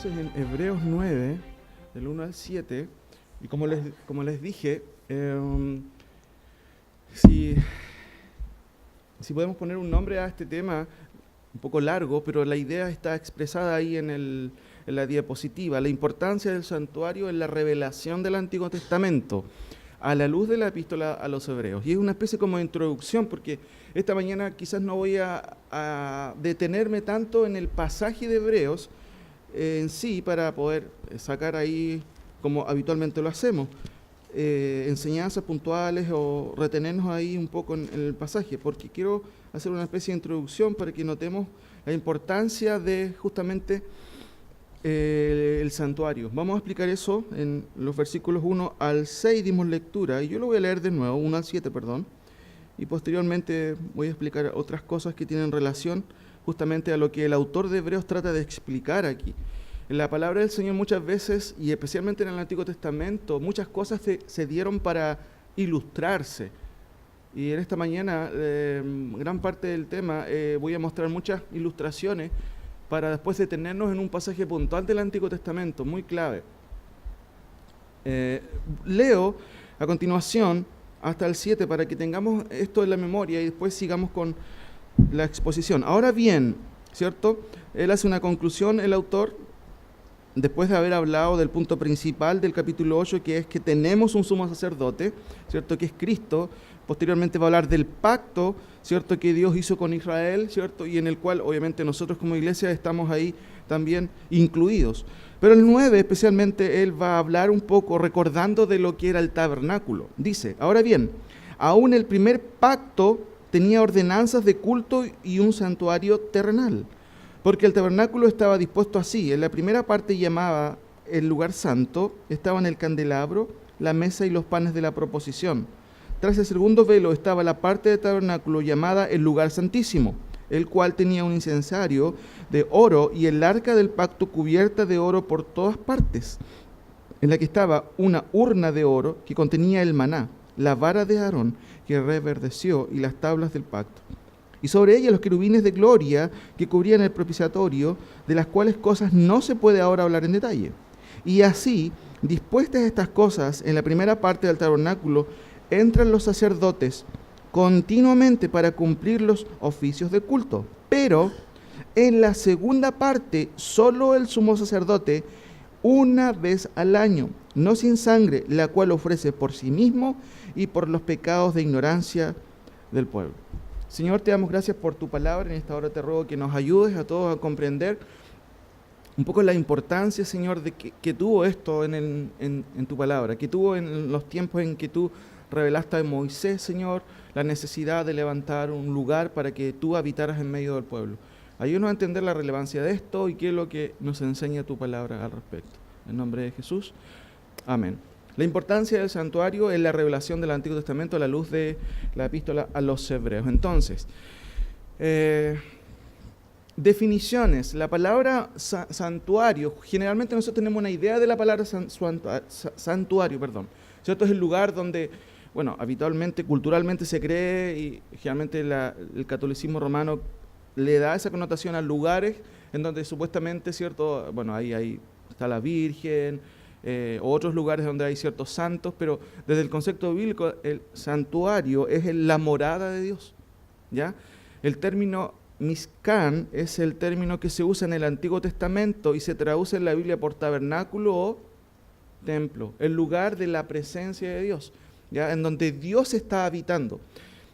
entonces en Hebreos 9, del 1 al 7, y como les dije, si podemos poner un nombre a este tema, un poco largo, pero la idea está expresada ahí en la diapositiva, la importancia del santuario en la revelación del Antiguo Testamento, a la luz de la epístola a los Hebreos. Y es una especie como de introducción, porque esta mañana quizás no voy a detenerme tanto en el pasaje de Hebreos en sí, para poder sacar ahí, como habitualmente lo hacemos, enseñanzas puntuales o retenernos ahí un poco en el pasaje, porque quiero hacer una especie de introducción para que notemos la importancia de justamente el santuario. Vamos a explicar eso en los versículos 1 al 6, dimos lectura, y yo lo voy a leer de nuevo, 1 al 7, perdón, y posteriormente voy a explicar otras cosas que tienen relación justamente a lo que el autor de Hebreos trata de explicar aquí. En la palabra del Señor muchas veces, y especialmente en el Antiguo Testamento, muchas cosas se dieron para ilustrarse. Y en esta mañana, gran parte del tema, voy a mostrar muchas ilustraciones para después detenernos en un pasaje puntual del Antiguo Testamento, muy clave. Leo a continuación hasta el 7 para que tengamos esto en la memoria y después sigamos con la exposición. Ahora bien, ¿cierto? Él hace una conclusión, el autor, después de haber hablado del punto principal del capítulo 8, que es que tenemos un sumo sacerdote, ¿cierto? Que es Cristo. Posteriormente va a hablar del pacto, ¿cierto? Que Dios hizo con Israel, ¿cierto? Y en el cual obviamente nosotros como iglesia estamos ahí también incluidos. Pero el 9 especialmente él va a hablar un poco recordando de lo que era el tabernáculo. Dice, ahora bien, aún el primer pacto tenía ordenanzas de culto y un santuario terrenal, porque el tabernáculo estaba dispuesto así. En la primera parte llamaba el lugar santo, estaban el candelabro, la mesa y los panes de la proposición. Tras el segundo velo estaba la parte del tabernáculo llamada el lugar santísimo, el cual tenía un incensario de oro y el arca del pacto cubierta de oro por todas partes, en la que estaba una urna de oro que contenía el maná, la vara de Aarón que reverdeció y las tablas del pacto. Y sobre ella los querubines de gloria que cubrían el propiciatorio, de las cuales cosas no se puede ahora hablar en detalle. Y así, dispuestas estas cosas en la primera parte del tabernáculo, entran los sacerdotes continuamente para cumplir los oficios de culto. Pero en la segunda parte, solo el sumo sacerdote, una vez al año, no sin sangre, la cual ofrece por sí mismo y por los pecados de ignorancia del pueblo. Señor, te damos gracias por tu palabra. En esta hora te ruego que nos ayudes a todos a comprender un poco la importancia, Señor, de que tuvo esto en tu palabra, que tuvo en los tiempos en que tú revelaste a Moisés, Señor, la necesidad de levantar un lugar para que tú habitaras en medio del pueblo. Ayúdanos a entender la relevancia de esto y qué es lo que nos enseña tu palabra al respecto. En nombre de Jesús, amén. La importancia del santuario es la revelación del Antiguo Testamento a la luz de la epístola a los Hebreos. Entonces, definiciones. La palabra santuario, generalmente nosotros tenemos una idea de la palabra santuario, ¿cierto? Es el lugar donde, bueno, habitualmente, culturalmente se cree, y generalmente el catolicismo romano le da esa connotación a lugares en donde supuestamente, ¿cierto? Bueno, ahí está la Virgen, otros lugares donde hay ciertos santos, pero desde el concepto bíblico, el santuario es la morada de Dios, ¿ya? El término Mishkan es el término que se usa en el Antiguo Testamento y se traduce en la Biblia por tabernáculo o templo, el lugar de la presencia de Dios, ¿ya? En donde Dios está habitando,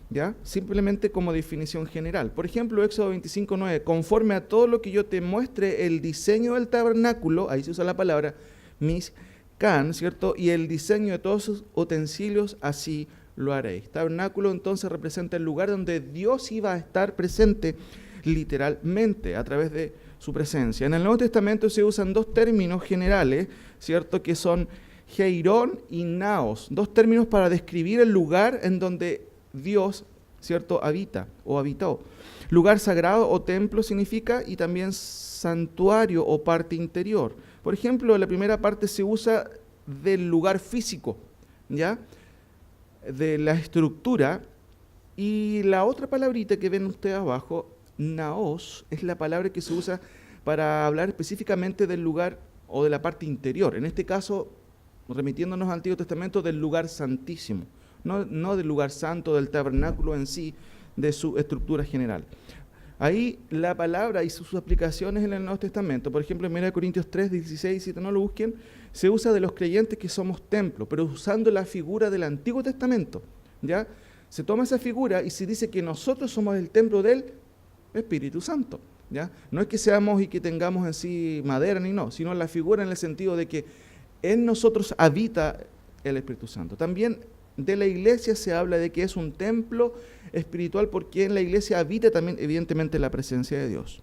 ¿ya? Simplemente como definición general. Por ejemplo, Éxodo 25:9, conforme a todo lo que yo te muestre el diseño del tabernáculo, ahí se usa la palabra Mishkan, ¿cierto? Y el diseño de todos sus utensilios, así lo haréis. Tabernáculo entonces representa el lugar donde Dios iba a estar presente literalmente a través de su presencia. En el Nuevo Testamento se usan dos términos generales, ¿cierto? Que son Heirón y Naos, dos términos para describir el lugar en donde Dios, ¿cierto?, habita o habitó. Lugar sagrado o templo significa, y también santuario o parte interior. Por ejemplo, la primera parte se usa del lugar físico, ¿ya?, de la estructura, y la otra palabrita que ven ustedes abajo, naos, es la palabra que se usa para hablar específicamente del lugar o de la parte interior. En este caso, remitiéndonos al Antiguo Testamento, del lugar santísimo, no del lugar santo, del tabernáculo en sí, de su estructura general. Ahí la palabra y sus aplicaciones en el Nuevo Testamento, por ejemplo en 1 Corintios 3, 16, si no lo busquen, se usa de los creyentes que somos templo, pero usando la figura del Antiguo Testamento, ¿ya? Se toma esa figura y se dice que nosotros somos el templo del Espíritu Santo, ¿ya? No es que seamos y que tengamos en sí madera ni no, sino la figura en el sentido de que en nosotros habita el Espíritu Santo. También de la iglesia se habla de que es un templo espiritual porque en la iglesia habita también evidentemente la presencia de Dios.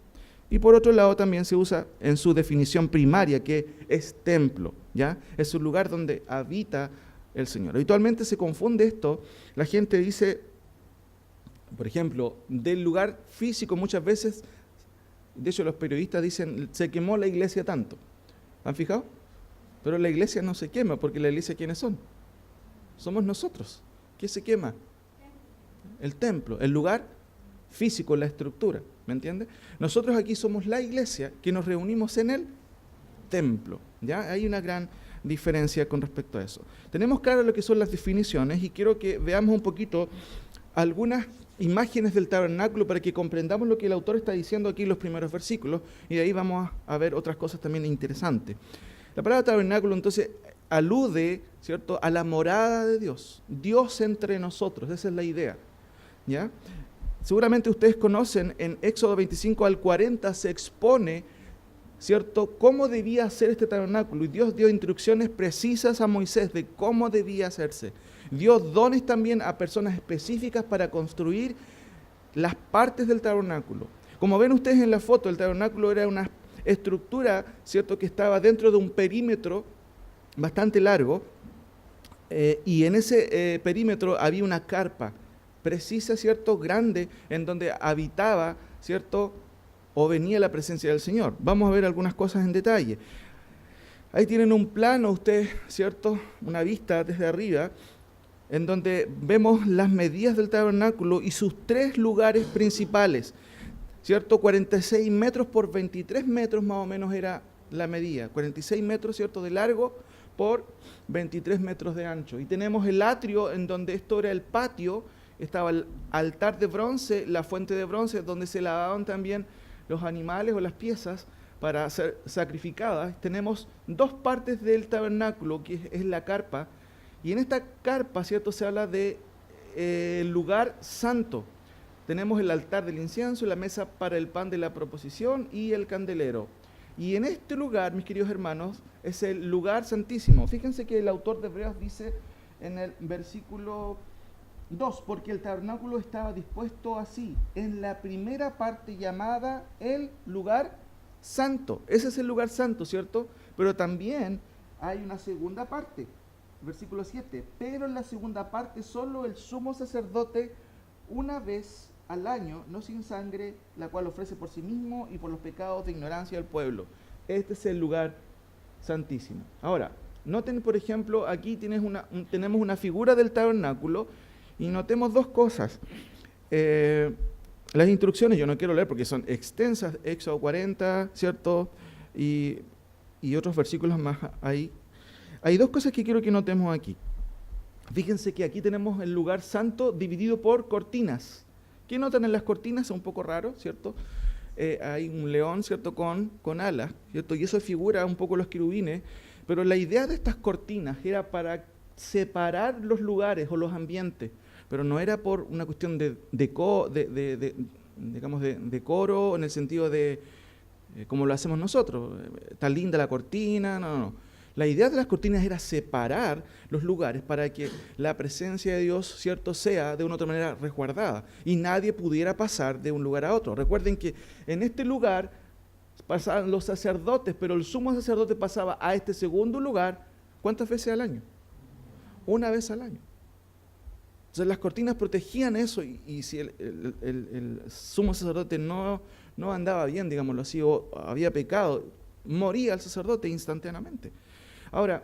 Y por otro lado también se usa en su definición primaria que es templo, ¿ya? Es un lugar donde habita el Señor. Habitualmente se confunde esto, la gente dice, por ejemplo, del lugar físico muchas veces, de hecho los periodistas dicen, se quemó la iglesia tanto. ¿Han fijado? Pero la iglesia no se quema, porque la iglesia ¿quiénes son? Somos nosotros. ¿Qué se quema? El templo, el lugar físico, la estructura, ¿me entiende? Nosotros aquí somos la iglesia que nos reunimos en el templo, ¿ya? Hay una gran diferencia con respecto a eso. Tenemos claro lo que son las definiciones y quiero que veamos un poquito algunas imágenes del tabernáculo para que comprendamos lo que el autor está diciendo aquí en los primeros versículos y de ahí vamos a ver otras cosas también interesantes. La palabra tabernáculo entonces alude, ¿cierto?, a la morada de Dios, Dios entre nosotros, esa es la idea, ¿ya? Seguramente ustedes conocen, en Éxodo 25 al 40 se expone, ¿cierto?, cómo debía ser este tabernáculo, y Dios dio instrucciones precisas a Moisés de cómo debía hacerse. Dio dones también a personas específicas para construir las partes del tabernáculo. Como ven ustedes en la foto, el tabernáculo era una estructura, ¿cierto?, que estaba dentro de un perímetro bastante largo, y en ese perímetro había una carpa precisa, ¿cierto?, grande, en donde habitaba, ¿cierto?, o venía la presencia del Señor. Vamos a ver algunas cosas en detalle. Ahí tienen un plano ustedes, ¿cierto?, una vista desde arriba, en donde vemos las medidas del tabernáculo y sus tres lugares principales, ¿cierto? 46 metros por 23 metros más o menos era la medida, 46 metros, ¿cierto?, de largo por 23 metros de ancho. Y tenemos el atrio en donde esto era el patio, estaba el altar de bronce, la fuente de bronce, donde se lavaban también los animales o las piezas para ser sacrificadas. Tenemos dos partes del tabernáculo, que es la carpa, y en esta carpa, ¿cierto?, se habla de el lugar santo. Tenemos el altar del incienso, la mesa para el pan de la proposición y el candelero. Y en este lugar, mis queridos hermanos, es el lugar santísimo. Fíjense que el autor de Hebreos dice en el versículo 2, porque el tabernáculo estaba dispuesto así, en la primera parte llamada el lugar santo. Ese es el lugar santo, ¿cierto? Pero también hay una segunda parte, versículo 7, pero en la segunda parte solo el sumo sacerdote una vez al año, no sin sangre, la cual ofrece por sí mismo y por los pecados de ignorancia del pueblo. Este es el lugar santísimo. Ahora, noten, por ejemplo, aquí tenemos una figura del tabernáculo y notemos dos cosas. Las instrucciones, yo no quiero leer porque son extensas, Éxodo 40, ¿cierto? Y otros versículos más ahí. Hay dos cosas que quiero que notemos aquí. Fíjense que aquí tenemos el lugar santo dividido por cortinas. ¿Qué notan en las cortinas? Es un poco raro, ¿cierto? Hay un león, ¿cierto?, con alas, ¿cierto? Y eso figura un poco los querubines, pero la idea de estas cortinas era para separar los lugares o los ambientes, pero no era por una cuestión de decoro, en el sentido de como lo hacemos nosotros, está linda la cortina, no. La idea de las cortinas era separar los lugares para que la presencia de Dios, ¿cierto?, sea de una otra manera resguardada y nadie pudiera pasar de un lugar a otro. Recuerden que en este lugar pasaban los sacerdotes, pero el sumo sacerdote pasaba a este segundo lugar, ¿cuántas veces al año? Una vez al año. Entonces las cortinas protegían eso y si el sumo sacerdote no andaba bien, digámoslo así, o había pecado, moría el sacerdote instantáneamente. Ahora,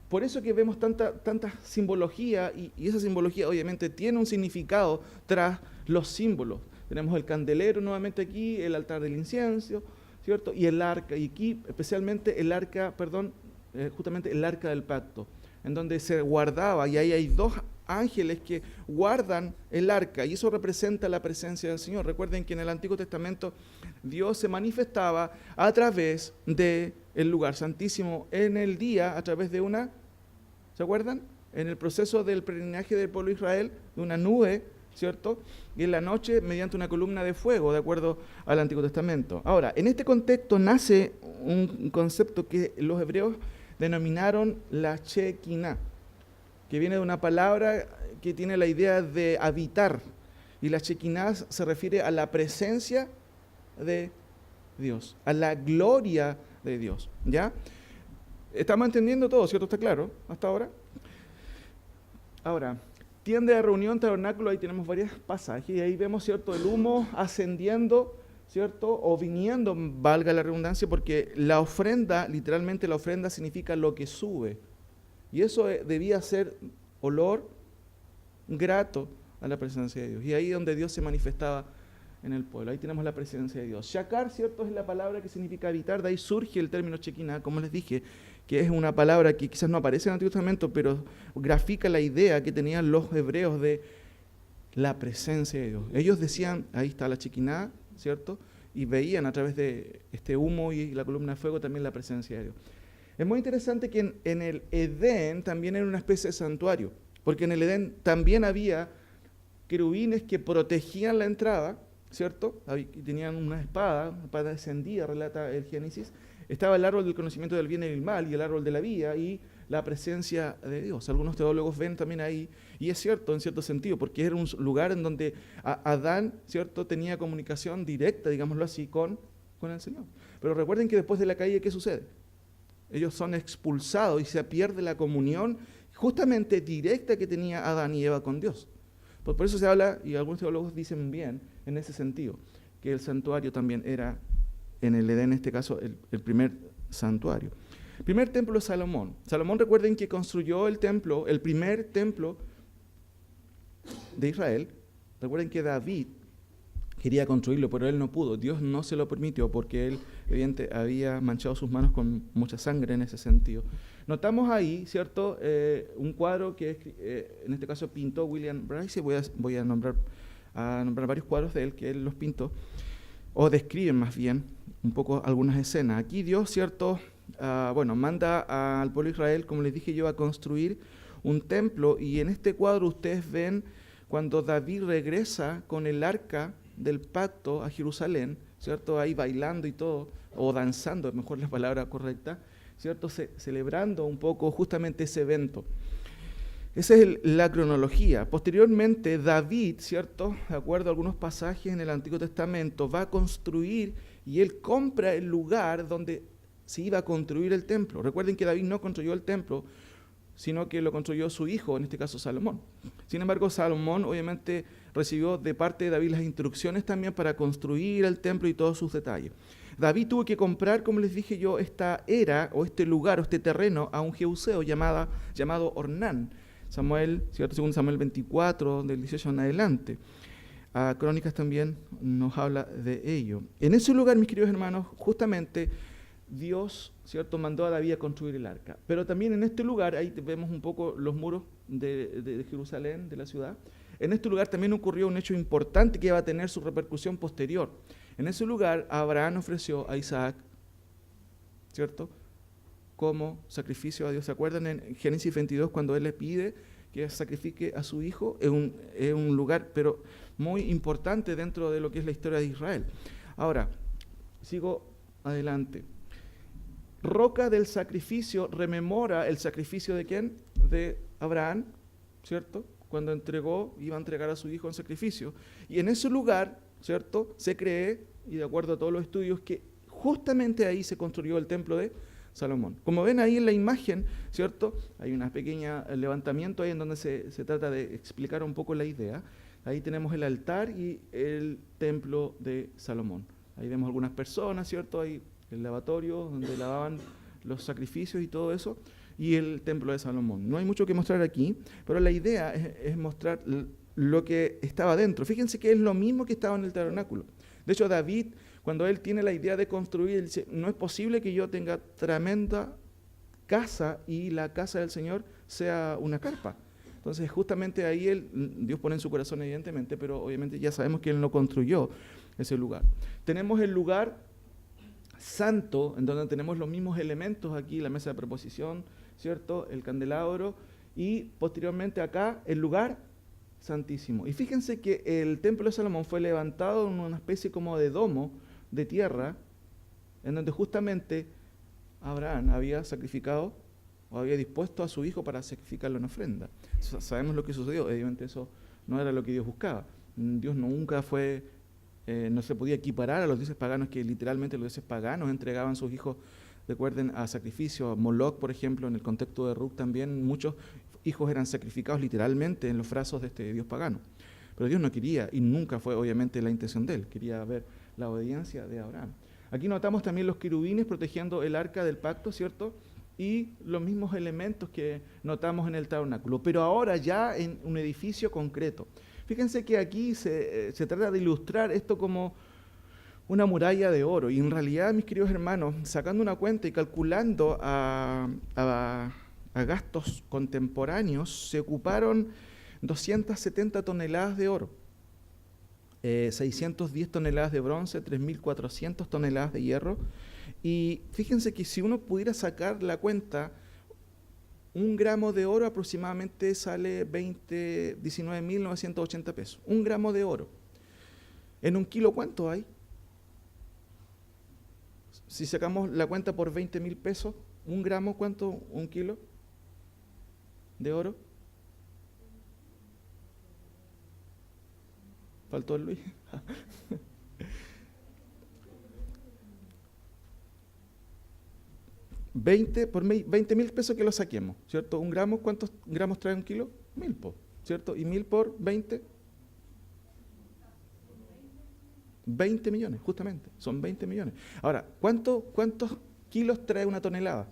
por eso que vemos tanta simbología, y esa simbología obviamente tiene un significado tras los símbolos. Tenemos el candelero nuevamente aquí, el altar del incienso, ¿cierto? Y el arca, y aquí especialmente el arca, justamente el arca del pacto, en donde se guardaba, y ahí hay dos ángeles que guardan el arca, y eso representa la presencia del Señor. Recuerden que en el Antiguo Testamento Dios se manifestaba a través del lugar santísimo en el día, a través de una, ¿se acuerdan? En el proceso del peregrinaje del pueblo de Israel, de una nube, ¿cierto? Y en la noche mediante una columna de fuego, de acuerdo al Antiguo Testamento. Ahora, en este contexto nace un concepto que los hebreos denominaron la Shekinah, que viene de una palabra que tiene la idea de habitar, y la Shekinah se refiere a la presencia de Dios, a la gloria de Dios, ¿ya? ¿Estamos entendiendo todo, cierto? ¿Está claro hasta ahora? Ahora, tienda de reunión, tabernáculo, ahí tenemos varios pasajes, y ahí vemos, ¿cierto?, el humo ascendiendo, ¿cierto?, o viniendo, valga la redundancia, porque la ofrenda, literalmente la ofrenda significa lo que sube, y eso debía ser olor grato a la presencia de Dios, y ahí es donde Dios se manifestaba en el pueblo. Ahí tenemos la presencia de Dios. Shakar, ¿cierto?, es la palabra que significa habitar, de ahí surge el término Shekinah, como les dije, que es una palabra que quizás no aparece en el Antiguo Testamento, pero grafica la idea que tenían los hebreos de la presencia de Dios. Ellos decían, ahí está la Shekinah, ¿cierto?, y veían a través de este humo y la columna de fuego también la presencia de Dios. Es muy interesante que en el Edén también era una especie de santuario, porque en el Edén también había querubines que protegían la entrada, ¿cierto? Tenían una espada encendida, relata el Génesis. Estaba el árbol del conocimiento del bien y del mal y el árbol de la vida y la presencia de Dios. Algunos teólogos ven también ahí, y es cierto en cierto sentido, porque era un lugar en donde Adán, ¿cierto?, tenía comunicación directa, digámoslo así, con el Señor. Pero recuerden que después de la caída, ¿qué sucede? Ellos son expulsados y se pierde la comunión justamente directa que tenía Adán y Eva con Dios. Por eso se habla, y algunos teólogos dicen bien en ese sentido, que el santuario también era en el Edén, en este caso, el primer santuario. El primer templo es Salomón. Salomón, recuerden que construyó el templo, el primer templo de Israel. Recuerden que David quería construirlo, pero él no pudo. Dios no se lo permitió porque él, evidentemente, había manchado sus manos con mucha sangre en ese sentido. Notamos ahí, ¿cierto?, un cuadro que en este caso pintó William Bryce. Voy a nombrar varios cuadros de él que él los pintó, o describen más bien un poco algunas escenas. Aquí Dios, ¿cierto?, manda al pueblo de Israel, como les dije yo, a construir un templo, y en este cuadro ustedes ven cuando David regresa con el arca del pacto a Jerusalén, ¿cierto?, ahí bailando y todo, o danzando, es mejor la palabra correcta, ¿cierto?, celebrando un poco justamente ese evento. Esa es la cronología. Posteriormente, David, ¿cierto?, de acuerdo a algunos pasajes en el Antiguo Testamento, va a construir, y él compra el lugar donde se iba a construir el templo. Recuerden que David no construyó el templo, sino que lo construyó su hijo, en este caso Salomón. Sin embargo, Salomón obviamente recibió de parte de David las instrucciones también para construir el templo y todos sus detalles. David tuvo que comprar, como les dije yo, esta era, o este lugar, o este terreno, a un jebuseo llamado Ornán. Samuel, ¿cierto?, según Samuel 24, del 18 en adelante. Crónicas también nos habla de ello. En ese lugar, mis queridos hermanos, justamente Dios, ¿cierto?, mandó a David a construir el arca. Pero también en este lugar, ahí vemos un poco los muros de Jerusalén, de la ciudad. En este lugar también ocurrió un hecho importante que iba a tener su repercusión posterior. En ese lugar, Abraham ofreció a Isaac, ¿cierto?, como sacrificio a Dios. ¿Se acuerdan en Génesis 22 cuando él le pide que sacrifique a su hijo? Es un lugar, pero muy importante dentro de lo que es la historia de Israel. Ahora, sigo adelante. Roca del sacrificio rememora el sacrificio de ¿quién? De Abraham, ¿cierto?, cuando iba a entregar a su hijo en sacrificio. Y en ese lugar, ¿cierto?, se cree, y de acuerdo a todos los estudios, que justamente ahí se construyó el templo de Salomón. Como ven ahí en la imagen, ¿cierto?, hay un pequeño levantamiento ahí en donde se trata de explicar un poco la idea. Ahí tenemos el altar y el templo de Salomón. Ahí vemos algunas personas, ¿cierto?, ahí el lavatorio donde lavaban los sacrificios y todo eso, y el templo de Salomón. No hay mucho que mostrar aquí, pero la idea es mostrar lo que estaba dentro. Fíjense que es lo mismo que estaba en el tabernáculo. De hecho, David, Cuando él tiene la idea de construir, él dice, no es posible que yo tenga tremenda casa y la casa del Señor sea una carpa. Entonces, justamente ahí Dios pone en su corazón, evidentemente, pero obviamente ya sabemos que Él no construyó ese lugar. Tenemos el lugar santo, en donde tenemos los mismos elementos aquí, la mesa de proposición, ¿cierto? El candelabro, y posteriormente acá el lugar santísimo. Y fíjense que el templo de Salomón fue levantado en una especie como de domo de tierra, en donde justamente Abraham había sacrificado o había dispuesto a su hijo para sacrificarlo en ofrenda. Sabemos lo que sucedió, evidentemente eso no era lo que Dios buscaba. Dios nunca fue, no se podía equiparar a los dioses paganos, que literalmente los dioses paganos entregaban sus hijos, recuerden, a sacrificio. Moloch, por ejemplo, en el contexto de Ruth también, muchos hijos eran sacrificados literalmente en los brazos de este dios pagano. Pero Dios no quería, y nunca fue obviamente la intención de él, quería ver la obediencia de Abraham. Aquí notamos también los querubines protegiendo el arca del pacto, ¿cierto? Y los mismos elementos que notamos en el tabernáculo, pero ahora ya en un edificio concreto. Fíjense que aquí se trata de ilustrar esto como una muralla de oro, y en realidad, mis queridos hermanos, sacando una cuenta y calculando a gastos contemporáneos, se ocuparon 270 toneladas de oro, 610 toneladas de bronce, 3.400 toneladas de hierro. Y fíjense que si uno pudiera sacar la cuenta, un gramo de oro aproximadamente sale 19.980 pesos. Un gramo de oro. En un kilo, ¿cuánto hay? Si sacamos la cuenta por 20.000 pesos, un gramo, ¿cuánto? Un kilo de oro. ¿Faltó el Luis? 20.000 pesos que lo saquemos, ¿cierto? Un gramo, ¿cuántos gramos trae un kilo? 1.000, ¿cierto? Y 1.000 por 20, 20 millones, justamente, son 20 millones. Ahora, ¿cuántos kilos trae una tonelada?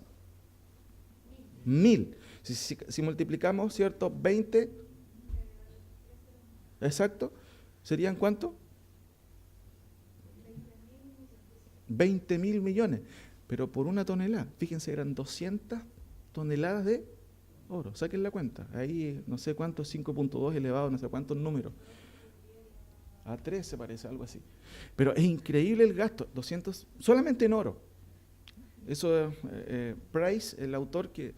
1.000. Si multiplicamos, ¿cierto? 20, exacto, ¿serían cuánto? 20.000 millones. Pero por una tonelada, fíjense, eran 200 toneladas de oro. Saquen la cuenta. Ahí no sé cuánto, 5.2 elevado, no sé cuántos números. A 3 se parece, algo así. Pero es increíble el gasto, 200, solamente en oro. Eso, Price, el autor de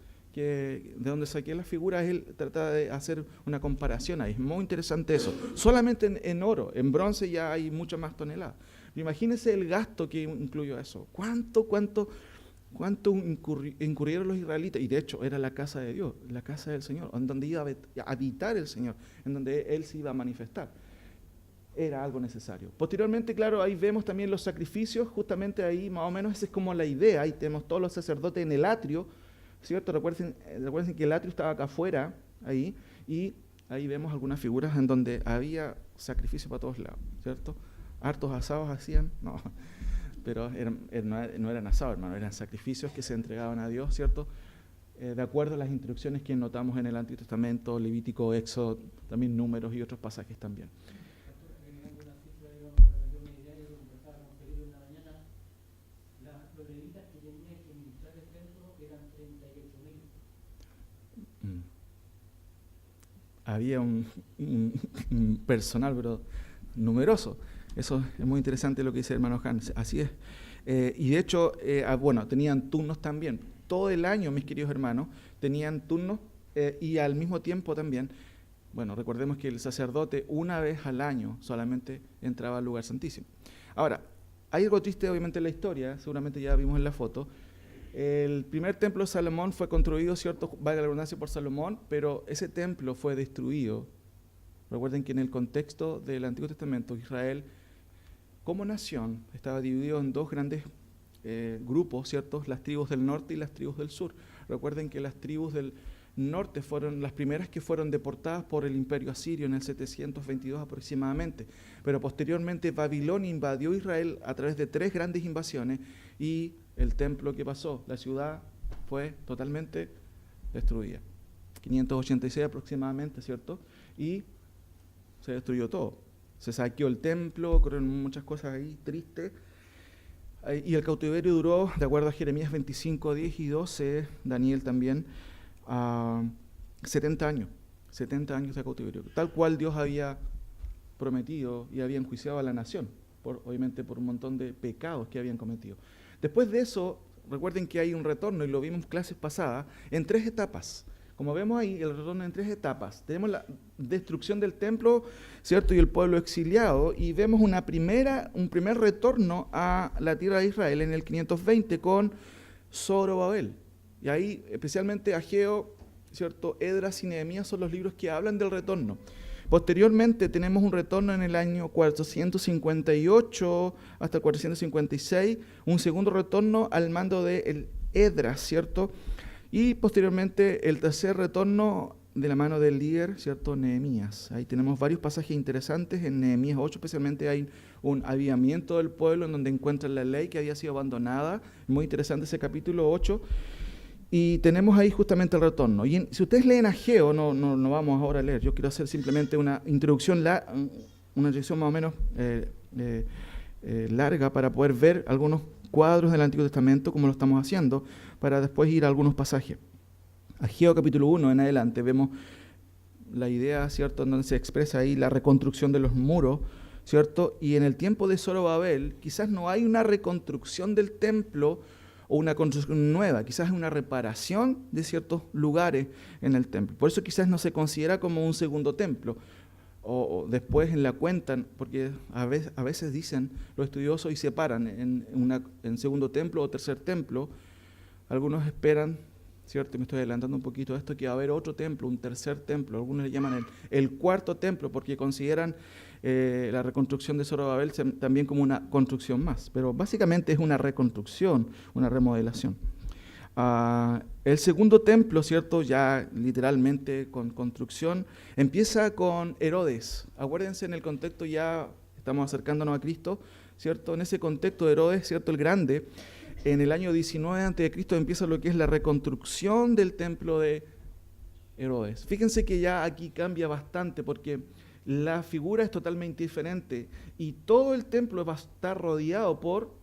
donde saqué las figuras, él trata de hacer una comparación ahí. Es muy interesante eso. Solamente en oro, en bronce ya hay mucho más toneladas. Imagínense el gasto que incluyó eso. ¿Cuánto incurrieron los israelitas? Y de hecho era la casa de Dios, la casa del Señor, en donde iba a habitar el Señor, en donde Él se iba a manifestar. Era algo necesario. Posteriormente, claro, ahí vemos también los sacrificios, justamente ahí más o menos esa es como la idea. Ahí tenemos todos los sacerdotes en el atrio, ¿cierto? Recuerden que el atrio estaba acá afuera, ahí, y ahí vemos algunas figuras en donde había sacrificio para todos lados, ¿cierto? Hartos asados hacían, no, pero no eran asados, hermano, eran sacrificios que se entregaban a Dios, ¿cierto? De acuerdo a las instrucciones que notamos en el Antiguo Testamento, Levítico, Éxodo, también Números y otros pasajes también. Había un personal, pero numeroso. Eso es muy interesante lo que dice el hermano Hans. Así es. Y de hecho, bueno, tenían turnos también. Todo el año, mis queridos hermanos, tenían turnos y al mismo tiempo también, bueno, recordemos que el sacerdote una vez al año solamente entraba al lugar santísimo. Ahora, hay algo triste obviamente en la historia, seguramente ya vimos en la foto. El primer templo de Salomón fue construido, ¿cierto?, valga la redundancia, por Salomón, pero ese templo fue destruido. Recuerden que en el contexto del Antiguo Testamento, Israel, como nación, estaba dividido en dos grandes grupos, ¿cierto?, las tribus del norte y las tribus del sur. Recuerden que las tribus del norte fueron las primeras que fueron deportadas por el imperio asirio en el 722 aproximadamente, pero posteriormente Babilonia invadió Israel a través de 3 grandes invasiones y el templo que pasó, la ciudad fue totalmente destruida. 586 aproximadamente, ¿cierto? Y se destruyó todo. Se saqueó el templo, ocurrieron muchas cosas ahí tristes, Y el cautiverio duró, de acuerdo a Jeremías 25, 10 y 12, Daniel también, 70 años. 70 años de cautiverio, tal cual Dios había prometido y había enjuiciado a la nación, obviamente por un montón de pecados que habían cometido. Después de eso, recuerden que hay un retorno, y lo vimos en clases pasadas, en 3 etapas. Como vemos ahí, el retorno en 3 etapas. Tenemos la destrucción del templo, ¿cierto? Y el pueblo exiliado, y vemos un primer retorno a la tierra de Israel en el 520 con Zorobabel. Y ahí, especialmente Ageo, ¿cierto? Esdras y Nehemías son los libros que hablan del retorno. Posteriormente tenemos un retorno en el año 458 hasta el 456, un segundo retorno al mando de Esdras, ¿cierto? Y posteriormente el tercer retorno de la mano del líder, ¿cierto? Nehemías. Ahí tenemos varios pasajes interesantes. En Nehemías 8 especialmente hay un avivamiento del pueblo en donde encuentran la ley que había sido abandonada. Muy interesante ese capítulo 8. Y tenemos ahí justamente el retorno. Y si ustedes leen Ageo, no vamos ahora a leer, yo quiero hacer simplemente una introducción más o menos larga para poder ver algunos cuadros del Antiguo Testamento, como lo estamos haciendo, para después ir a algunos pasajes. Ageo capítulo 1 en adelante vemos la idea, ¿cierto?, en donde se expresa ahí la reconstrucción de los muros, ¿cierto? Y en el tiempo de Zorobabel, quizás no hay una reconstrucción del templo o una construcción nueva, quizás es una reparación de ciertos lugares en el templo. Por eso quizás no se considera como un segundo templo, o después en la cuentan, porque a veces dicen los estudiosos y separan en segundo templo o tercer templo. Algunos esperan, ¿cierto? Y me estoy adelantando un poquito a esto, que va a haber otro templo, un tercer templo. Algunos le llaman el cuarto templo, porque consideran la reconstrucción de Zorobabel también como una construcción más. Pero básicamente es una reconstrucción, una remodelación. El segundo templo, ¿cierto?, ya literalmente con construcción, empieza con Herodes. Acuérdense, en el contexto ya estamos acercándonos a Cristo, ¿cierto? En ese contexto de Herodes, ¿cierto?, el Grande, en el año 19 a.C. empieza lo que es la reconstrucción del templo de Herodes. Fíjense que ya aquí cambia bastante porque la figura es totalmente diferente y todo el templo va a estar rodeado por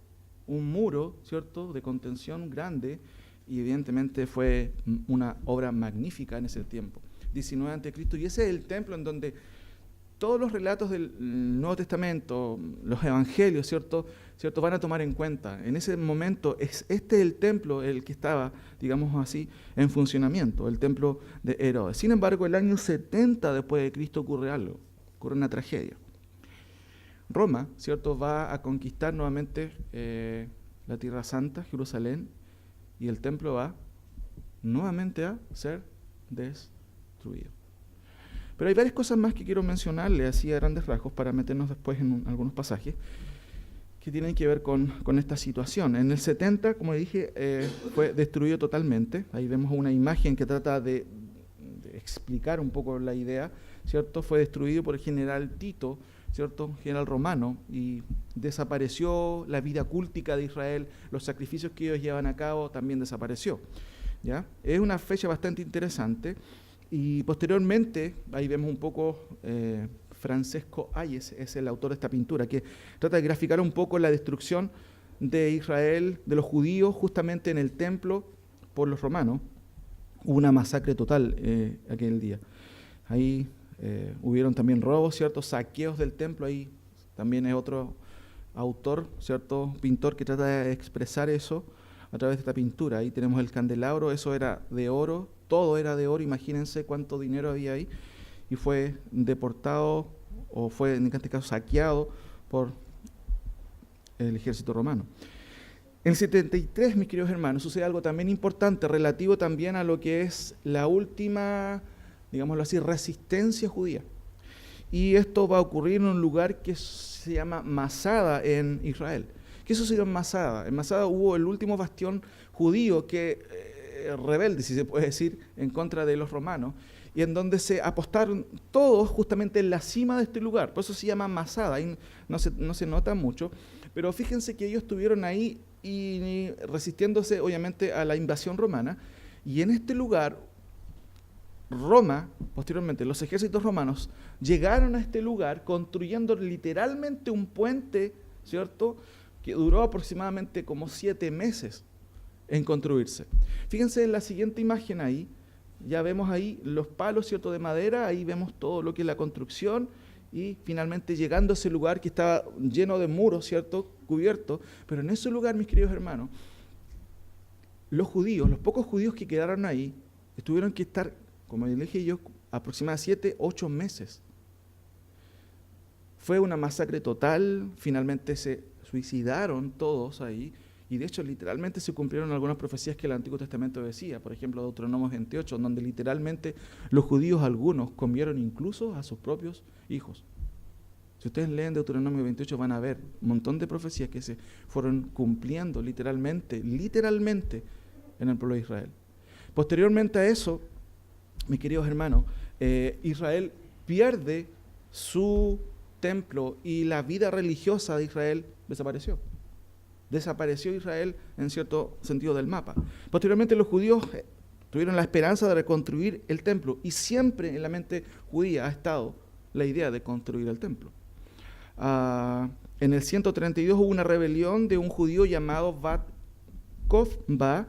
un muro, ¿cierto?, de contención grande, y evidentemente fue una obra magnífica en ese tiempo, 19 a.C., y ese es el templo en donde todos los relatos del Nuevo Testamento, los evangelios, ¿cierto?, van a tomar en cuenta. En ese momento es el templo el que estaba, digamos así, en funcionamiento, el templo de Herodes. Sin embargo, el año 70 después de Cristo ocurre algo, ocurre una tragedia. Roma, ¿cierto?, va a conquistar nuevamente la Tierra Santa, Jerusalén, y el templo va nuevamente a ser destruido. Pero hay varias cosas más que quiero mencionarle así a grandes rasgos para meternos después en algunos pasajes que tienen que ver con esta situación. En el 70, como dije, fue destruido totalmente. Ahí vemos una imagen que trata de explicar un poco la idea, ¿cierto? Fue destruido por el general Tito, ¿cierto?, general romano, y desapareció la vida cúltica de Israel, los sacrificios que ellos llevan a cabo también desapareció, ¿ya? Es una fecha bastante interesante, y posteriormente, ahí vemos un poco, Francesco Hayes es el autor de esta pintura, que trata de graficar un poco la destrucción de Israel, de los judíos, justamente en el templo por los romanos. Hubo una masacre total aquel día. Ahí hubieron también robos, ¿cierto?, saqueos del templo. Ahí también es otro autor, ¿cierto?, pintor, que trata de expresar eso a través de esta pintura. Ahí tenemos el candelabro, eso era de oro, todo era de oro, imagínense cuánto dinero había ahí, y fue deportado, o fue en este caso saqueado por el ejército romano. En el 73, mis queridos hermanos, sucede algo también importante, relativo también a lo que es la última, digámoslo así, resistencia judía. Y esto va a ocurrir en un lugar que se llama Masada en Israel. ¿Qué sucedió en Masada? En Masada hubo el último bastión judío rebelde, si se puede decir, en contra de los romanos, y en donde se apostaron todos justamente en la cima de este lugar. Por eso se llama Masada, ahí no se nota mucho, pero fíjense que ellos estuvieron ahí y resistiéndose obviamente a la invasión romana, y en este lugar Roma, posteriormente los ejércitos romanos llegaron a este lugar construyendo literalmente un puente, ¿cierto?, que duró aproximadamente como 7 meses en construirse. Fíjense en la siguiente imagen ahí, ya vemos ahí los palos, ¿cierto?, de madera, ahí vemos todo lo que es la construcción, y finalmente llegando a ese lugar que estaba lleno de muros, ¿cierto?, cubierto, pero en ese lugar, mis queridos hermanos, los judíos, los pocos judíos que quedaron ahí, tuvieron que estar, como les dije yo, aproximadamente 7, 8 meses. Fue una masacre total, finalmente se suicidaron todos ahí, y de hecho literalmente se cumplieron algunas profecías que el Antiguo Testamento decía, por ejemplo Deuteronomio 28, donde literalmente los judíos algunos comieron incluso a sus propios hijos. Si ustedes leen Deuteronomio 28 van a ver un montón de profecías que se fueron cumpliendo literalmente en el pueblo de Israel. Posteriormente a eso, mis queridos hermanos, Israel pierde su templo y la vida religiosa de Israel desapareció. Desapareció Israel en cierto sentido del mapa. Posteriormente los judíos tuvieron la esperanza de reconstruir el templo y siempre en la mente judía ha estado la idea de construir el templo. En el 132 hubo una rebelión de un judío llamado Bat Kokhba.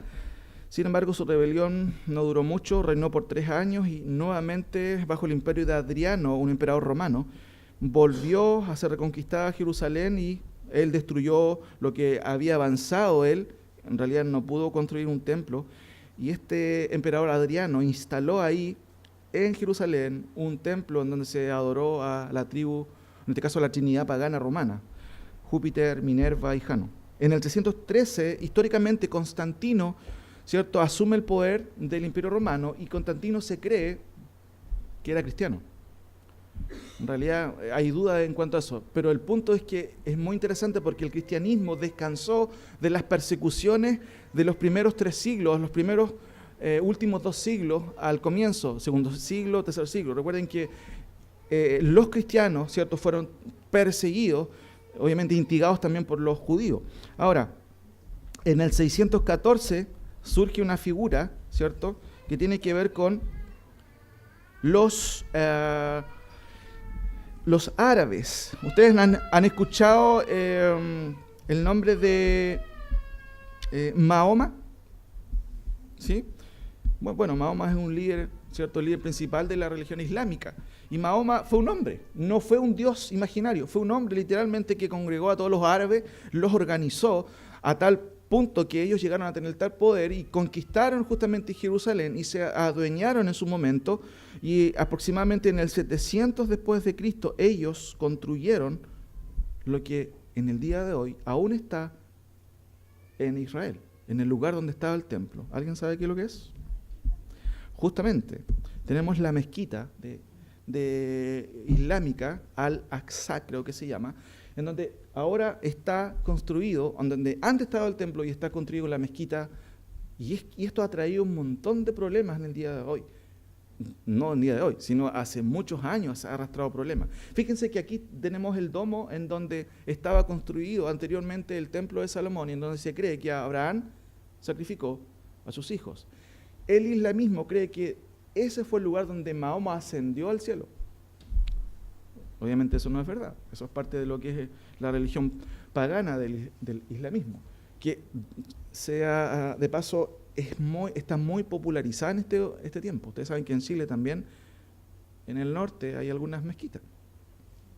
Sin embargo, su rebelión no duró mucho, reinó por 3 años y nuevamente bajo el imperio de Adriano, un emperador romano, volvió a ser reconquistada Jerusalén y él destruyó lo que había avanzado él. En realidad no pudo construir un templo y este emperador Adriano instaló ahí en Jerusalén un templo en donde se adoró a la tribu, en este caso a la Trinidad pagana romana, Júpiter, Minerva y Jano. En el 313, históricamente Constantino, ¿cierto?, asume el poder del Imperio Romano y Constantino se cree que era cristiano. En realidad hay duda en cuanto a eso, pero el punto es que es muy interesante porque el cristianismo descansó de las persecuciones de los primeros 3 siglos, los primeros últimos 2 siglos al comienzo, segundo siglo, tercer siglo. Recuerden que los cristianos, ¿cierto?, fueron perseguidos, obviamente instigados también por los judíos. Ahora, en el 614 surge una figura, ¿cierto?, que tiene que ver con los árabes. Ustedes han escuchado el nombre de Mahoma, ¿sí? Bueno, Mahoma es un líder, ¿cierto?, el líder principal de la religión islámica. Y Mahoma fue un hombre, no fue un dios imaginario, fue un hombre literalmente que congregó a todos los árabes, los organizó a tal punto que ellos llegaron a tener tal poder y conquistaron justamente Jerusalén y se adueñaron en su momento, y aproximadamente en el 700 después de Cristo ellos construyeron lo que en el día de hoy aún está en Israel, en el lugar donde estaba el templo. ¿Alguien sabe qué es lo que es? Justamente tenemos la mezquita de islámica, Al-Aqsa creo que se llama, en donde ahora está construido, donde antes estaba el templo y está construido la mezquita, y esto ha traído un montón de problemas en el día de hoy. No en el día de hoy, sino hace muchos años ha arrastrado problemas. Fíjense que aquí tenemos el domo en donde estaba construido anteriormente el templo de Salomón y en donde se cree que Abraham sacrificó a sus hijos. El islamismo cree que ese fue el lugar donde Mahoma ascendió al cielo. Obviamente eso no es verdad, eso es parte de lo que es la religión pagana del islamismo, que sea de paso está muy popularizada en este tiempo. Ustedes saben que en Chile también, en el norte, hay algunas mezquitas.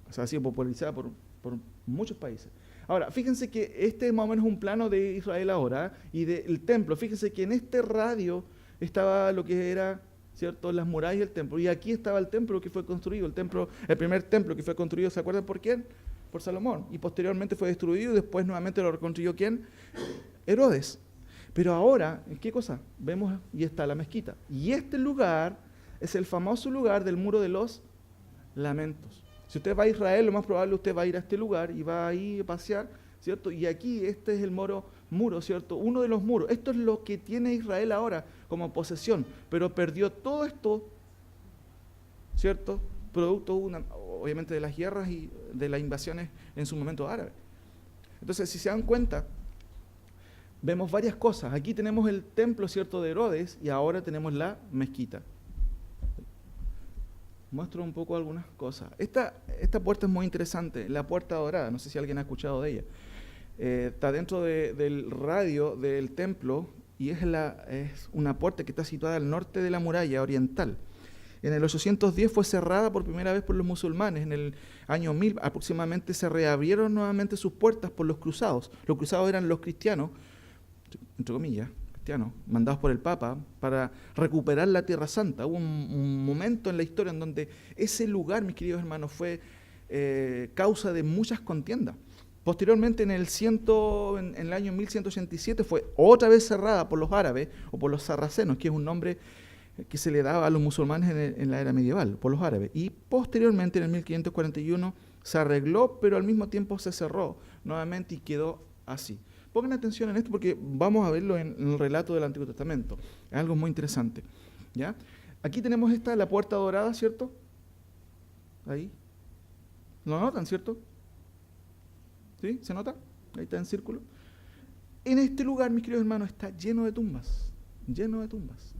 O sea, ha sido popularizada por muchos países. Ahora, fíjense que este es más o menos un plano de Israel ahora y del templo. Fíjense que en este radio estaba lo que era, ¿cierto?, las murallas del templo, y aquí estaba el templo que fue construido, el primer templo que fue construido, ¿se acuerdan por quién? Por Salomón, y posteriormente fue destruido y después nuevamente lo reconstruyó ¿quién? Herodes. Pero ahora, ¿qué cosa? Vemos y está la mezquita, y este lugar es el famoso lugar del muro de los lamentos. Si usted va a Israel, lo más probable usted va a ir a este lugar y va ahí a pasear, ¿cierto? Y aquí este es el muro, ¿cierto? Uno de los muros. Esto es lo que tiene Israel ahora como posesión, pero perdió todo esto, ¿cierto?, producto obviamente de las guerras y de las invasiones en su momento árabes. Entonces, si se dan cuenta, vemos varias cosas. Aquí tenemos el templo, ¿cierto?, de Herodes, y ahora tenemos la mezquita. Muestro un poco algunas cosas. Esta puerta es muy interesante, la puerta dorada, no sé si alguien ha escuchado de ella. está dentro del radio del templo y es una puerta que está situada al norte de la muralla oriental. En el 810 fue cerrada por primera vez por los musulmanes. En el año 1000 aproximadamente se reabrieron nuevamente sus puertas por los cruzados. Los cruzados eran los cristianos, entre comillas, cristianos, mandados por el Papa para recuperar la Tierra Santa. Hubo un momento en la historia en donde ese lugar, mis queridos hermanos, fue causa de muchas contiendas. Posteriormente, en el año 1187, fue otra vez cerrada por los árabes o por los sarracenos, que es un nombre que se le daba a los musulmanes en la era medieval, por los árabes. Y posteriormente, en el 1541, se arregló, pero al mismo tiempo se cerró nuevamente y quedó así. Pongan atención en esto porque vamos a verlo en el relato del Antiguo Testamento. Es algo muy interesante. ¿Ya? Aquí tenemos la puerta dorada, ¿cierto? Ahí. ¿Lo notan, cierto? ¿Sí? ¿Se nota? Ahí está en círculo. En este lugar, mis queridos hermanos, está lleno de tumbas. Lleno de tumbas.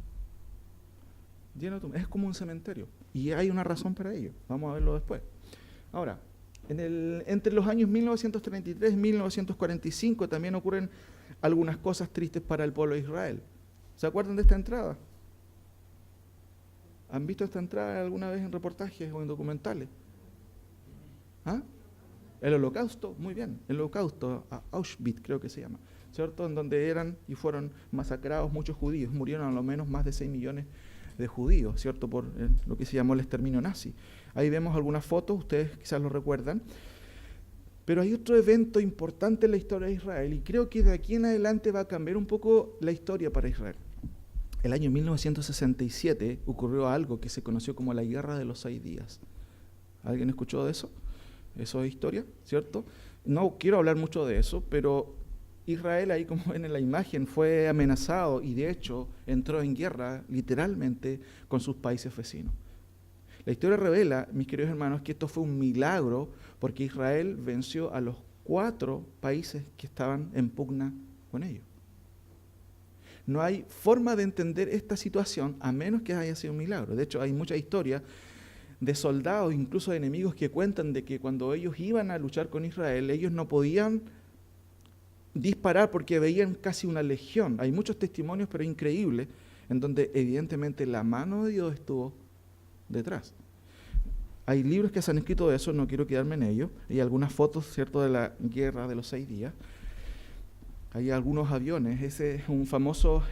Lleno de tumbas. Es como un cementerio. Y hay una razón para ello. Vamos a verlo después. Ahora, entre los años 1933 y 1945 también ocurren algunas cosas tristes para el pueblo de Israel. ¿Se acuerdan de esta entrada? ¿Han visto esta entrada alguna vez en reportajes o en documentales? ¿Ah? El Holocausto, muy bien, el Holocausto, Auschwitz creo que se llama, ¿cierto? En donde eran y fueron masacrados muchos judíos, murieron a lo menos más de 6 millones de judíos, ¿cierto? Por lo que se llamó el exterminio nazi. Ahí vemos algunas fotos, ustedes quizás lo recuerdan, pero hay otro evento importante en la historia de Israel y creo que de aquí en adelante va a cambiar un poco la historia para Israel. El año 1967 ocurrió algo que se conoció como la Guerra de los 6 días. ¿Alguien escuchó de eso? Eso es historia, ¿cierto? No quiero hablar mucho de eso, pero Israel, ahí como ven en la imagen, fue amenazado y de hecho entró en guerra literalmente con sus países vecinos. La historia revela, mis queridos hermanos, que esto fue un milagro porque Israel venció a los 4 países que estaban en pugna con ellos. No hay forma de entender esta situación a menos que haya sido un milagro. De hecho, hay mucha historia de soldados, incluso de enemigos, que cuentan de que cuando ellos iban a luchar con Israel, ellos no podían disparar porque veían casi una legión. Hay muchos testimonios, pero increíbles, en donde evidentemente la mano de Dios estuvo detrás. Hay libros que se han escrito de eso, no quiero quedarme en ello. Hay algunas fotos, ¿cierto?, de la guerra de los 6 días. Hay algunos aviones. Ese es un famoso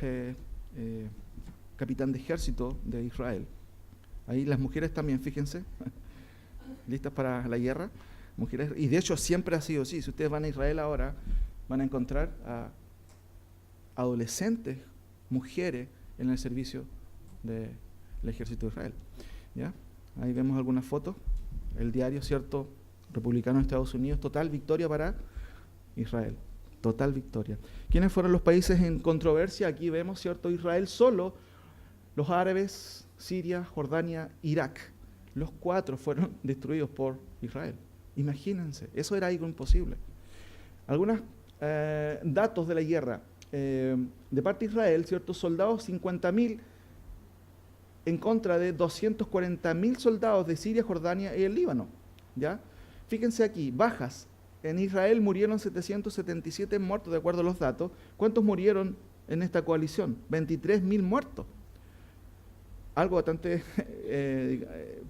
capitán de ejército de Israel. Ahí las mujeres también, fíjense, listas para la guerra. Mujeres, y de hecho siempre ha sido así. Si ustedes van a Israel ahora, van a encontrar a adolescentes, mujeres, en el servicio del ejército de Israel. ¿Ya? Ahí vemos algunas fotos. El diario, ¿cierto?, republicano de Estados Unidos, total victoria para Israel. Total victoria. ¿Quiénes fueron los países en controversia? Aquí vemos, ¿cierto?, Israel solo, los árabes, Siria, Jordania, Irak. Los 4 fueron destruidos por Israel. Imagínense, eso era algo imposible. Algunos datos de la guerra. De parte de Israel, ¿cierto?, soldados 50.000 en contra de 240.000 soldados de Siria, Jordania y el Líbano. ¿Ya? Fíjense aquí, bajas. En Israel murieron 777 muertos, de acuerdo a los datos. ¿Cuántos murieron en esta coalición? 23.000 muertos. Algo bastante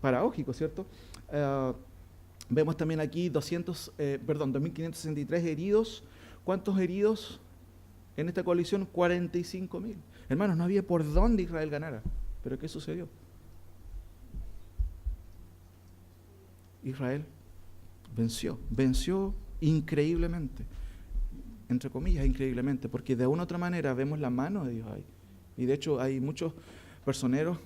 paradójico, ¿cierto? Vemos también aquí 2.563 heridos. ¿Cuántos heridos en esta coalición? 45.000. Hermanos, no había por dónde Israel ganara. ¿Pero qué sucedió? Israel venció increíblemente, entre comillas, increíblemente, porque de una u otra manera vemos la mano de Dios ahí. Y de hecho hay muchos personeros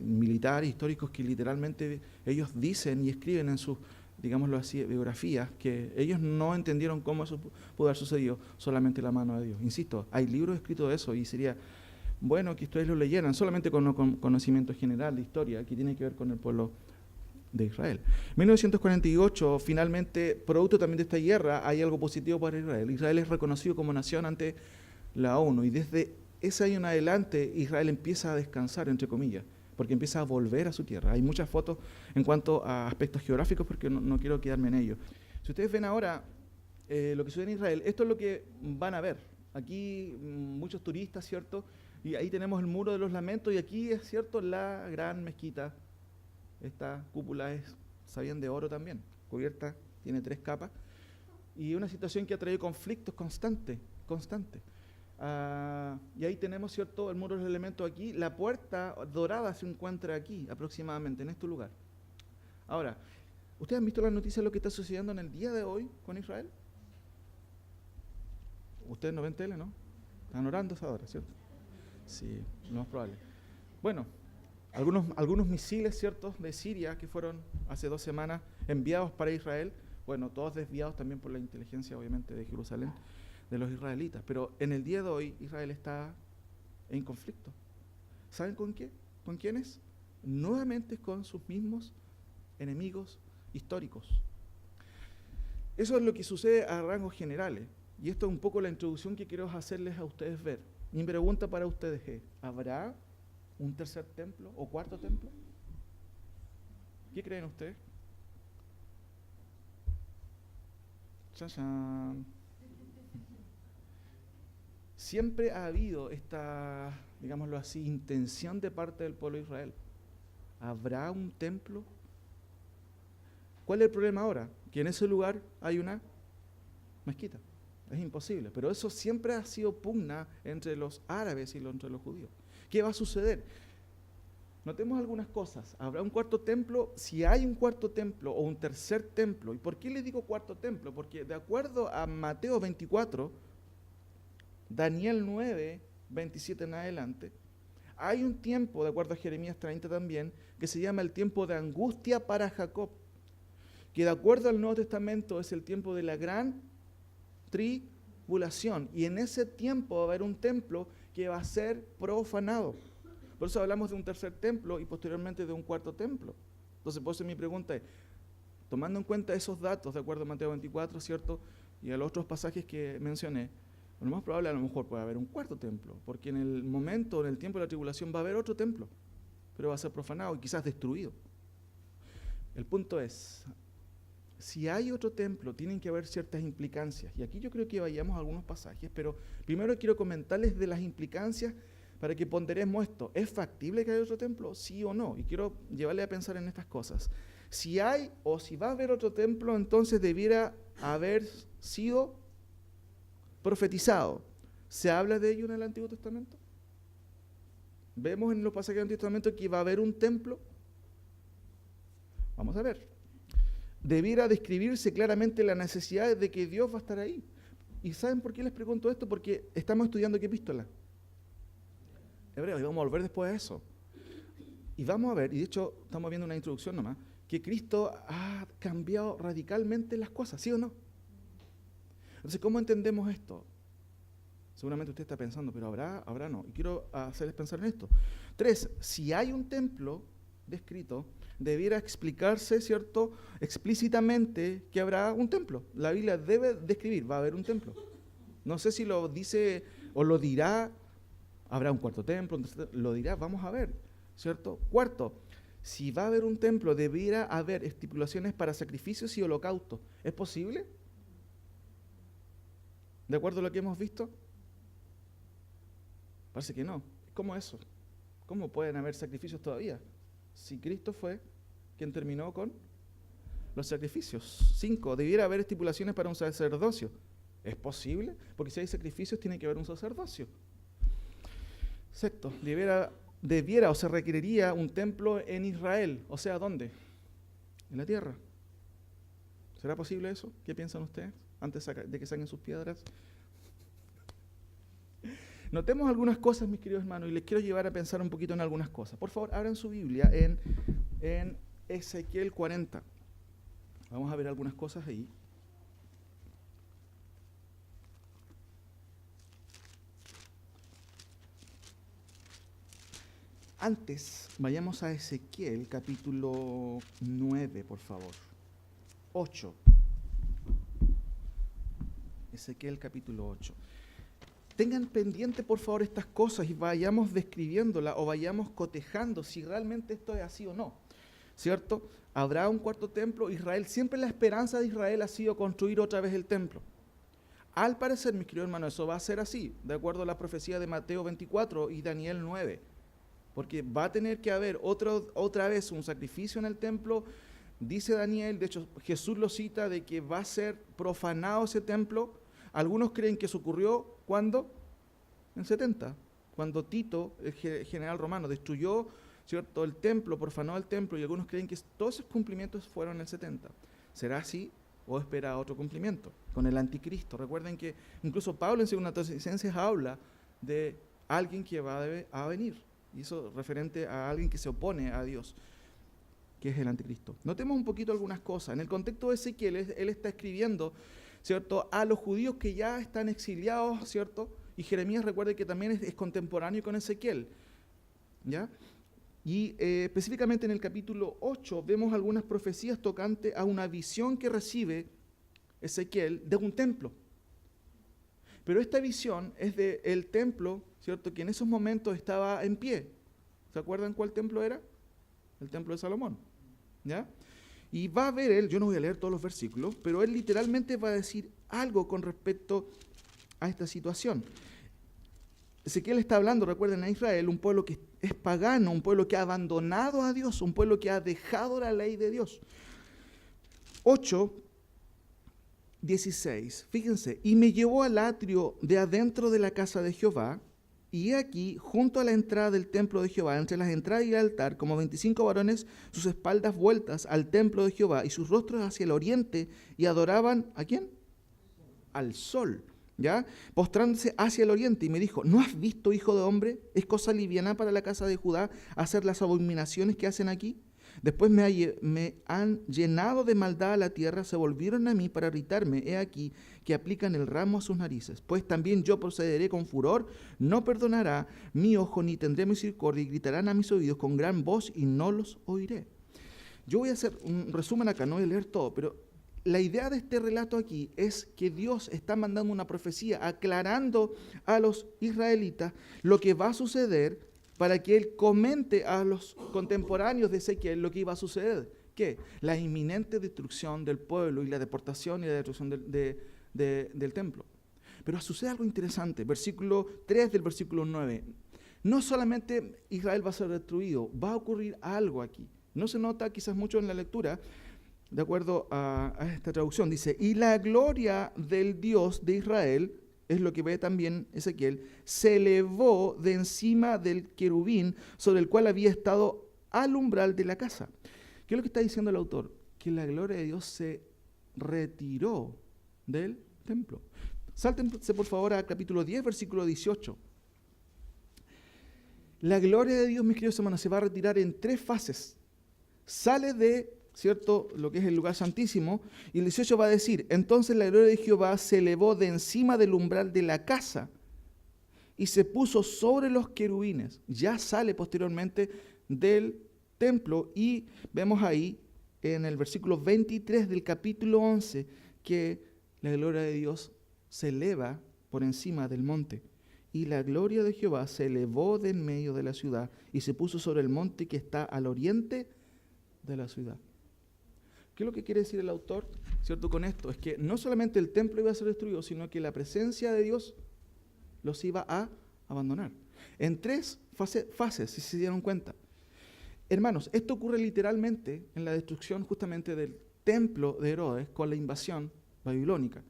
militares, históricos, que literalmente ellos dicen y escriben en sus, digámoslo así, biografías, que ellos no entendieron cómo eso pudo haber sucedido, solamente la mano de Dios. Insisto, hay libros escritos de eso y sería bueno que ustedes lo leyeran, solamente con conocimiento general de historia, que tiene que ver con el pueblo de Israel. 1948, finalmente, producto también de esta guerra, hay algo positivo para Israel. Israel es reconocido como nación ante la ONU y desde ese año en adelante Israel empieza a descansar, entre comillas, porque empieza a volver a su tierra. Hay muchas fotos en cuanto a aspectos geográficos porque no quiero quedarme en ello. Si ustedes ven ahora lo que sucede en Israel. Esto es lo que van a ver. Aquí muchos turistas, ¿cierto? Y ahí tenemos el Muro de los Lamentos y aquí es, ¿cierto?, la gran mezquita. Esta cúpula es, sabían, de oro también, cubierta, tiene 3 capas. Y una situación que ha traído conflictos constantes. Y ahí tenemos, ¿cierto?, el Muro de los Elementos aquí. La puerta dorada se encuentra aquí, aproximadamente, en este lugar. Ahora, ¿ustedes han visto las noticias de lo que está sucediendo en el día de hoy con Israel? Ustedes no ven tele, ¿no? Están orando esa hora, ¿cierto? Sí, lo más probable. Bueno, algunos misiles, ¿cierto?, de Siria que fueron hace 2 semanas enviados para Israel, bueno, todos desviados también por la inteligencia, obviamente, de Jerusalén, de los israelitas. Pero en el día de hoy Israel está en conflicto. ¿Saben con qué? ¿Con quiénes? Nuevamente con sus mismos enemigos históricos. Eso es lo que sucede a rangos generales. Y esto es un poco la introducción que quiero hacerles a ustedes ver. Mi pregunta para ustedes es, ¿habrá un tercer templo o cuarto templo? ¿Qué creen ustedes? ¡Chachán! Siempre ha habido esta, digámoslo así, intención de parte del pueblo de Israel. ¿Habrá un templo? ¿Cuál es el problema ahora? Que en ese lugar hay una mezquita. Es imposible, pero eso siempre ha sido pugna entre los árabes y entre los judíos. ¿Qué va a suceder? Notemos algunas cosas. ¿Habrá un cuarto templo? Si hay un cuarto templo o un tercer templo, ¿y por qué le digo cuarto templo? Porque de acuerdo a Mateo 24, Daniel 9, 27 en adelante, hay un tiempo, de acuerdo a Jeremías 30 también, que se llama el tiempo de angustia para Jacob, que de acuerdo al Nuevo Testamento es el tiempo de la gran tribulación, y en ese tiempo va a haber un templo que va a ser profanado. Por eso hablamos de un tercer templo y posteriormente de un cuarto templo. Entonces, por eso mi pregunta es, tomando en cuenta esos datos, de acuerdo a Mateo 24, ¿cierto?, y a los otros pasajes que mencioné, lo más probable a lo mejor puede haber un cuarto templo, porque en el momento, en el tiempo de la tribulación va a haber otro templo, pero va a ser profanado y quizás destruido. El punto es, si hay otro templo, tienen que haber ciertas implicancias. Y aquí yo creo que vayamos a algunos pasajes, pero primero quiero comentarles de las implicancias para que ponderemos esto. ¿Es factible que haya otro templo? Sí o no. Y quiero llevarle a pensar en estas cosas. Si hay o si va a haber otro templo, entonces debiera haber sido profetizado. ¿Se habla de ello en el Antiguo Testamento? ¿Vemos en los pasajes del Antiguo Testamento que va a haber un templo? Vamos a ver. Debiera describirse claramente la necesidad de que Dios va a estar ahí. ¿Y saben por qué les pregunto esto? Porque estamos estudiando ¿qué epístola? Hebreos, y vamos a volver después a eso. Y vamos a ver, y de hecho estamos viendo una introducción nomás, que Cristo ha cambiado radicalmente las cosas, ¿sí o no? Entonces, ¿cómo entendemos esto? Seguramente usted está pensando, pero ¿habrá no? Y quiero hacerles pensar en esto. 3, si hay un templo descrito, debiera explicarse, ¿cierto?, explícitamente que habrá un templo. La Biblia debe describir, va a haber un templo. No sé si lo dice o lo dirá, habrá un cuarto templo, lo dirá, vamos a ver, ¿cierto? 4, si va a haber un templo, debiera haber estipulaciones para sacrificios y holocaustos. ¿Es posible? ¿De acuerdo a lo que hemos visto? Parece que no. ¿Cómo eso? ¿Cómo pueden haber sacrificios todavía? Si Cristo fue quien terminó con los sacrificios. 5, debiera haber estipulaciones para un sacerdocio. ¿Es posible? Porque si hay sacrificios tiene que haber un sacerdocio. 6, debiera o se requeriría un templo en Israel. O sea, ¿dónde? En la tierra. ¿Será posible eso? ¿Qué piensan ustedes antes de que saquen sus piedras? Notemos algunas cosas, mis queridos hermanos, y les quiero llevar a pensar un poquito en algunas cosas. Por favor, abran su Biblia en Ezequiel 40. Vamos a ver algunas cosas ahí. Antes, vayamos a Ezequiel capítulo 9, por favor. 8. Ezequiel capítulo 8. Tengan pendiente, por favor, estas cosas y vayamos describiéndolas o vayamos cotejando si realmente esto es así o no. ¿Cierto? Habrá un cuarto templo. Israel, siempre la esperanza de Israel ha sido construir otra vez el templo. Al parecer, mis queridos hermanos, eso va a ser así, de acuerdo a la profecía de Mateo 24 y Daniel 9. Porque va a tener que haber otra vez un sacrificio en el templo. Dice Daniel, de hecho Jesús lo cita, de que va a ser profanado ese templo. Algunos creen que eso ocurrió, ¿cuándo? En 70, cuando Tito, el general romano, destruyó, ¿cierto?, el templo, profanó el templo, y algunos creen que todos esos cumplimientos fueron en el 70. ¿Será así? ¿O espera otro cumplimiento con el anticristo? Recuerden que incluso Pablo en 2 Tesalonicenses habla de alguien que va a venir, y eso referente a alguien que se opone a Dios, que es el anticristo. Notemos un poquito algunas cosas. En el contexto de Ezequiel, él está escribiendo, ¿cierto?, a los judíos que ya están exiliados, ¿cierto? Y Jeremías, recuerde que también es contemporáneo con Ezequiel, ¿ya? Y específicamente en el capítulo 8 vemos algunas profecías tocantes a una visión que recibe Ezequiel de un templo. Pero esta visión es del templo, ¿cierto?, que en esos momentos estaba en pie. ¿Se acuerdan cuál templo era? El templo de Salomón, ¿ya? Y va a ver él, yo no voy a leer todos los versículos, pero él literalmente va a decir algo con respecto a esta situación. Ezequiel está hablando, recuerden, a Israel, un pueblo que es pagano, un pueblo que ha abandonado a Dios, un pueblo que ha dejado la ley de Dios. 8:16, fíjense, y me llevó al atrio de adentro de la casa de Jehová, y aquí, junto a la entrada del templo de Jehová, entre las entradas y el altar, como 25 varones, sus espaldas vueltas al templo de Jehová, y sus rostros hacia el oriente, y adoraban, ¿a quién? Al sol, ¿ya? Postrándose hacia el oriente, y me dijo, ¿no has visto, hijo de hombre? ¿Es cosa liviana para la casa de Judá hacer las abominaciones que hacen aquí? Después me han llenado de maldad a la tierra, se volvieron a mí para irritarme. He aquí que aplican el ramo a sus narices. Pues también yo procederé con furor, no perdonará mi ojo ni tendré misericordia, y gritarán a mis oídos con gran voz y no los oiré. Yo voy a hacer un resumen acá, no voy a leer todo, pero la idea de este relato aquí es que Dios está mandando una profecía aclarando a los israelitas lo que va a suceder, para que él comente a los contemporáneos de Ezequiel lo que iba a suceder. ¿Qué? La inminente destrucción del pueblo y la deportación y la destrucción del templo. Pero sucede algo interesante, versículo 3 del versículo 9. No solamente Israel va a ser destruido, va a ocurrir algo aquí. No se nota quizás mucho en la lectura, de acuerdo a esta traducción. Dice, y la gloria del Dios de Israel, es lo que ve también Ezequiel, se elevó de encima del querubín sobre el cual había estado al umbral de la casa. ¿Qué es lo que está diciendo el autor? Que la gloria de Dios se retiró del templo. Sáltense por favor a capítulo 10, versículo 18. La gloria de Dios, mis queridos hermanos, se va a retirar en 3 fases. Sale de, ¿cierto?, lo que es el lugar santísimo, y el 18 va a decir, entonces la gloria de Jehová se elevó de encima del umbral de la casa y se puso sobre los querubines. Ya sale posteriormente del templo, y vemos ahí en el versículo 23 del capítulo 11 que la gloria de Dios se eleva por encima del monte. Y la gloria de Jehová se elevó de en medio de la ciudad y se puso sobre el monte que está al oriente de la ciudad. ¿Qué es lo que quiere decir el autor, cierto, con esto? Es que no solamente el templo iba a ser destruido, sino que la presencia de Dios los iba a abandonar. En 3 fases, si se dieron cuenta. Hermanos, esto ocurre literalmente en la destrucción justamente del templo de Herodes con la invasión babilónica.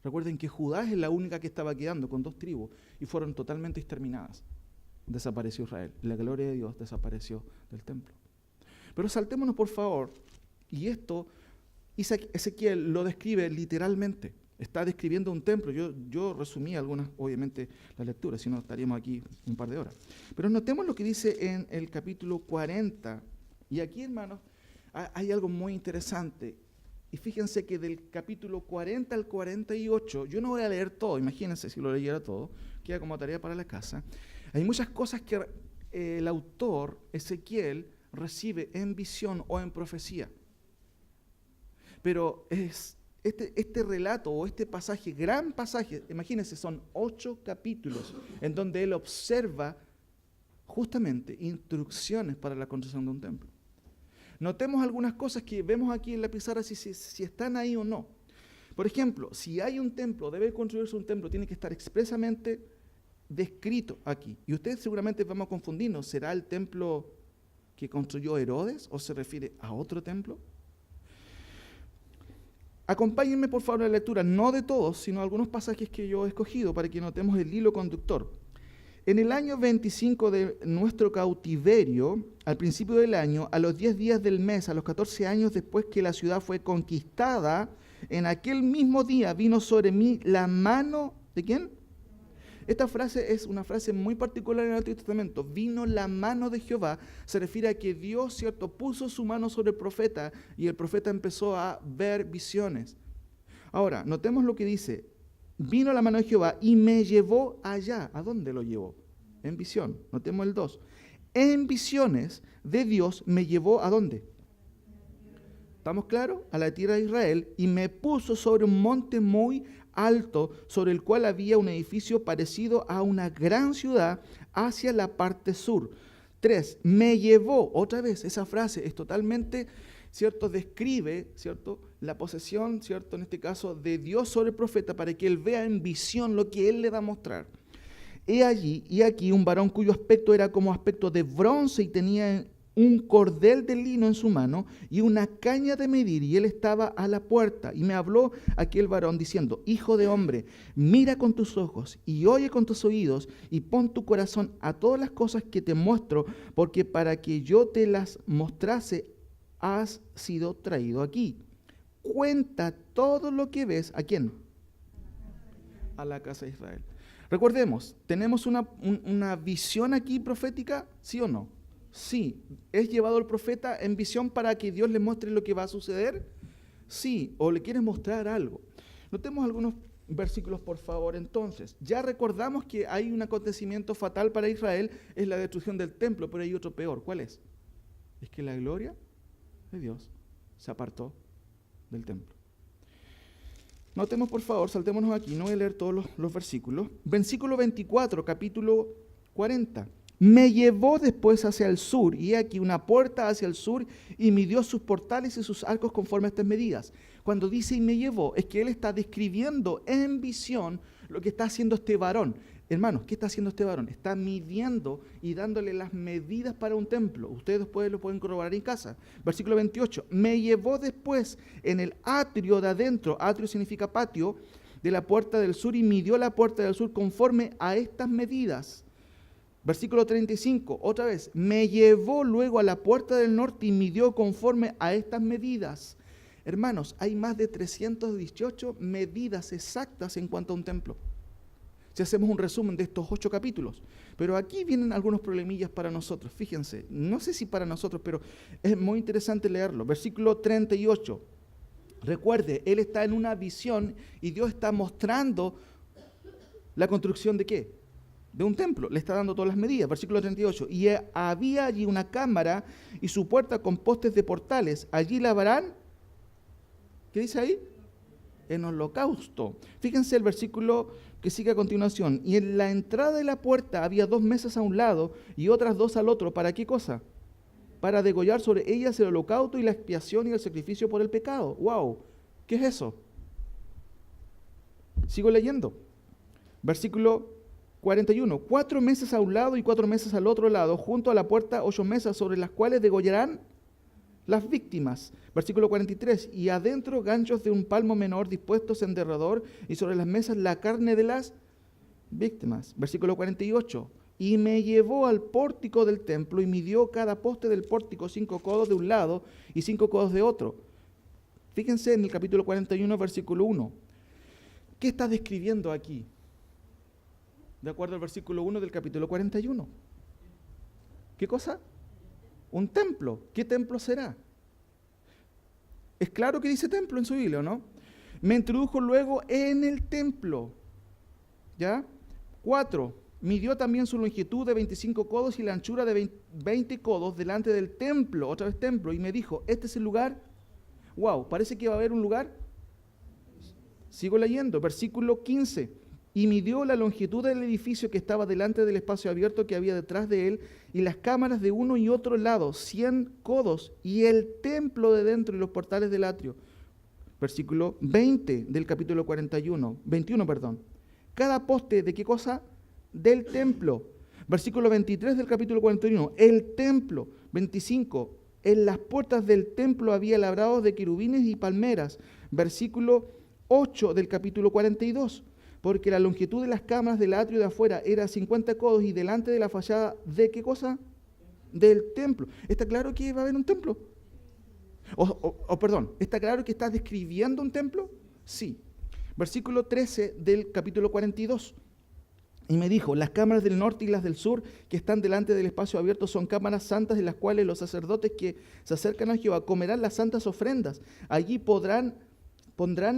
Recuerden que Judá es la única que estaba quedando con 2 tribus y fueron totalmente exterminadas. Desapareció Israel. La gloria de Dios desapareció del templo. Pero saltémonos por favor, y esto Ezequiel lo describe literalmente. Está describiendo un templo. Yo resumí algunas, obviamente, las lecturas, si no estaríamos aquí un par de horas. Pero notemos lo que dice en el capítulo 40. Y aquí, hermanos, hay algo muy interesante. Y fíjense que del capítulo 40 al 48, yo no voy a leer todo, imagínense si lo leyera todo, queda como tarea para la casa. Hay muchas cosas que el autor, Ezequiel, recibe en visión o en profecía. Pero este relato o este pasaje, gran pasaje, imagínense, son 8 capítulos en donde él observa justamente instrucciones para la construcción de un templo. Notemos algunas cosas que vemos aquí en la pizarra si están ahí o no. Por ejemplo, si hay un templo, debe construirse un templo, tiene que estar expresamente descrito aquí. Y ustedes seguramente vamos a confundirnos, ¿será el templo que construyó Herodes o se refiere a otro templo? Acompáñenme por favor a la lectura, no de todos, sino algunos pasajes que yo he escogido para que notemos el hilo conductor. En el año 25 de nuestro cautiverio, al principio del año, a los 10 días del mes, a los 14 años después que la ciudad fue conquistada, en aquel mismo día vino sobre mí la mano, ¿de quién? Esta frase es una frase muy particular en el Antiguo Testamento. Vino la mano de Jehová, se refiere a que Dios, ¿cierto?, puso su mano sobre el profeta y el profeta empezó a ver visiones. Ahora, notemos lo que dice. Vino la mano de Jehová y me llevó allá. ¿A dónde lo llevó? En visión. Notemos el 2. En visiones de Dios me llevó ¿a dónde? ¿Estamos claros? A la tierra de Israel, y me puso sobre un monte muy alto, sobre el cual había un edificio parecido a una gran ciudad hacia la parte sur. 3. Me llevó, otra vez, esa frase es totalmente, ¿cierto? Describe, ¿cierto?, la posesión, ¿cierto?, en este caso, de Dios sobre el profeta para que él vea en visión lo que él le va a mostrar. He allí y aquí un varón cuyo aspecto era como aspecto de bronce y tenía un cordel de lino en su mano y una caña de medir, y él estaba a la puerta. Y me habló aquel varón diciendo: Hijo de hombre, mira con tus ojos y oye con tus oídos y pon tu corazón a todas las cosas que te muestro, porque para que yo te las mostrase has sido traído aquí. Cuenta todo lo que ves. ¿A quién? A la casa de Israel. Recordemos, ¿tenemos una visión aquí profética? ¿Sí o no? Sí. ¿Es llevado el profeta en visión para que Dios le muestre lo que va a suceder? Sí. ¿O le quiere mostrar algo? Notemos algunos versículos, por favor. Entonces, ya recordamos que hay un acontecimiento fatal para Israel, es la destrucción del templo, pero hay otro peor. ¿Cuál es? Es que la gloria de Dios se apartó del templo. Notemos, por favor, saltémonos aquí, no voy a leer todos los versículos. Versículo 24, capítulo 40. Me llevó después hacia el sur, y he aquí una puerta hacia el sur, y midió sus portales y sus arcos conforme a estas medidas. Cuando dice y me llevó, es que él está describiendo en visión lo que está haciendo este varón. Hermanos, ¿qué está haciendo este varón? Está midiendo y dándole las medidas para un templo. Ustedes después lo pueden corroborar en casa. Versículo 28. Me llevó después en el atrio de adentro, atrio significa patio, de la puerta del sur, y midió la puerta del sur conforme a estas medidas. Versículo 35, otra vez, me llevó luego a la puerta del norte y midió conforme a estas medidas. Hermanos, hay más de 318 medidas exactas en cuanto a un templo. Si hacemos un resumen de estos 8 capítulos. Pero aquí vienen algunos problemillas para nosotros. Fíjense, no sé si para nosotros, pero es muy interesante leerlo. Versículo 38. Recuerde, él está en una visión y Dios está mostrando la construcción ¿de qué? De un templo. Le está dando todas las medidas. Versículo 38. Y había allí una cámara y su puerta con postes de portales. Allí lavarán, ¿qué dice ahí? En holocausto. Fíjense el versículo que sigue a continuación. Y en la entrada de la puerta había 2 mesas a un lado y otras 2 al otro. ¿Para qué cosa? Para degollar sobre ellas el holocausto y la expiación y el sacrificio por el pecado. ¡Wow! ¿Qué es eso? Sigo leyendo. Versículo 41. 4 mesas a un lado y 4 mesas al otro lado. Junto a la puerta 8 mesas sobre las cuales degollarán las víctimas. Versículo 43. Y adentro ganchos de un palmo menor dispuestos en derredor, y sobre las mesas la carne de las víctimas. Versículo 48. Y me llevó al pórtico del templo y midió cada poste del pórtico 5 codos de un lado y 5 codos de otro. Fíjense en el capítulo 41, versículo 1. ¿Qué está describiendo aquí? De acuerdo al versículo 1 del capítulo 41. ¿Qué cosa? Un templo. ¿Qué templo será? Es claro que dice templo en su Biblia, ¿no? Me introdujo luego en el templo. ¿Ya? 4. Midió también su longitud de 25 codos y la anchura de 20 codos delante del templo, otra vez templo, y me dijo, ¿este es el lugar? Wow, parece que va a haber un lugar. Sigo leyendo, versículo 15. Y midió la longitud del edificio que estaba delante del espacio abierto que había detrás de él, y las cámaras de uno y otro lado, 100 codos, y el templo de dentro y los portales del atrio. Versículo 20 del capítulo 21, perdón. Cada poste, ¿de qué cosa? Del templo. Versículo 23 del capítulo 41, el templo. 25, en las puertas del templo había labrados de querubines y palmeras. Versículo 8 del capítulo 42, porque la longitud de las cámaras del atrio de afuera era 50 codos y delante de la fachada, ¿de qué cosa? Del templo. ¿Está claro que va a haber un templo? Perdón, ¿está claro que está describiendo un templo? Sí. Versículo 13 del capítulo 42. Y me dijo, las cámaras del norte y las del sur que están delante del espacio abierto son cámaras santas, en las cuales los sacerdotes que se acercan a Jehová comerán las santas ofrendas. Allí pondrán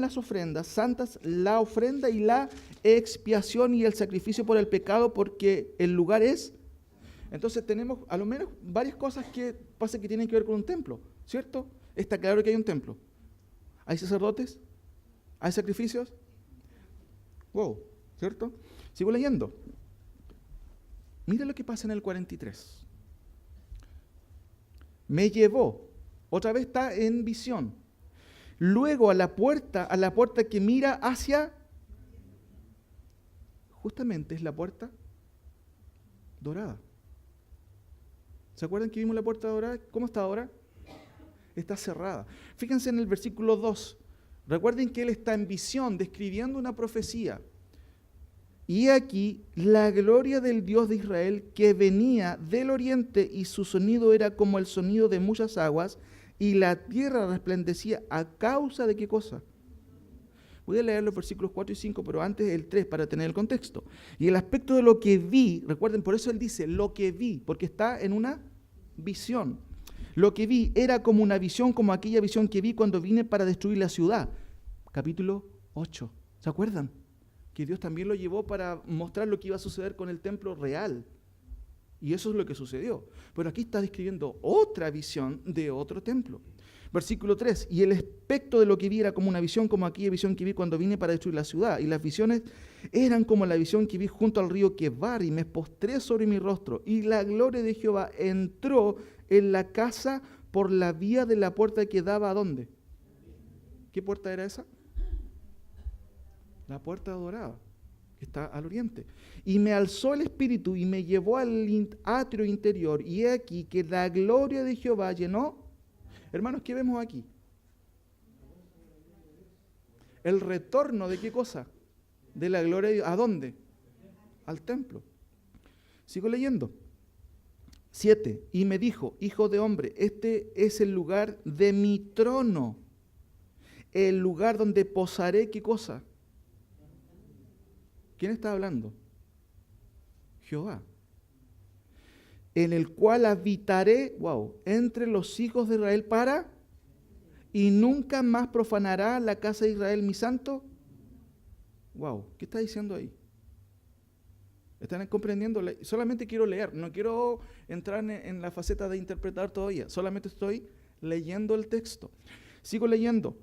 las ofrendas santas, la ofrenda y la expiación y el sacrificio por el pecado, porque el lugar es... Entonces tenemos a lo menos varias cosas que pasa que tienen que ver con un templo, ¿cierto? Está claro que hay un templo. ¿Hay sacerdotes? ¿Hay sacrificios? Wow, ¿cierto? Sigo leyendo. Mira lo que pasa en el 43. Me llevó, otra vez está en visión, luego a la puerta que mira hacia, justamente es la puerta dorada. ¿Se acuerdan que vimos la puerta dorada? ¿Cómo está ahora? Está cerrada. Fíjense en el versículo 2. Recuerden que él está en visión, describiendo una profecía. Y aquí la gloria del Dios de Israel que venía del oriente, y su sonido era como el sonido de muchas aguas, y la tierra resplandecía a causa de qué cosa. Voy a leer los versículos 4 y 5, pero antes el 3 para tener el contexto. Y el aspecto de lo que vi, recuerden, por eso él dice lo que vi, porque está en una visión. Lo que vi era como una visión, como aquella visión que vi cuando vine para destruir la ciudad. Capítulo 8. ¿Se acuerdan? Que Dios también lo llevó para mostrar lo que iba a suceder con el templo real. Y eso es lo que sucedió. Pero aquí está describiendo otra visión de otro templo. Versículo 3, y el aspecto de lo que vi era como una visión, como aquella visión que vi cuando vine para destruir la ciudad. Y las visiones eran como la visión que vi junto al río Quebar, y me postré sobre mi rostro. Y la gloria de Jehová entró en la casa por la vía de la puerta que daba ¿a dónde? ¿Qué puerta era esa? La puerta dorada, que está al oriente. Y me alzó el espíritu y me llevó al atrio interior, y he aquí que la gloria de Jehová llenó. Hermanos, ¿qué vemos aquí? El retorno de qué cosa? De la gloria de Dios. ¿A dónde? Al templo. Sigo leyendo. 7. Y me dijo, hijo de hombre, este es el lugar de mi trono, el lugar donde posaré, ¿qué cosa? ¿Quién está hablando? Jehová. En el cual habitaré, entre los hijos de Israel y nunca más profanará la casa de Israel mi santo. ¿Qué está diciendo ahí? ¿Están comprendiendo? Solamente quiero leer, no quiero entrar en la faceta de interpretar todavía, solamente estoy leyendo el texto. Sigo leyendo.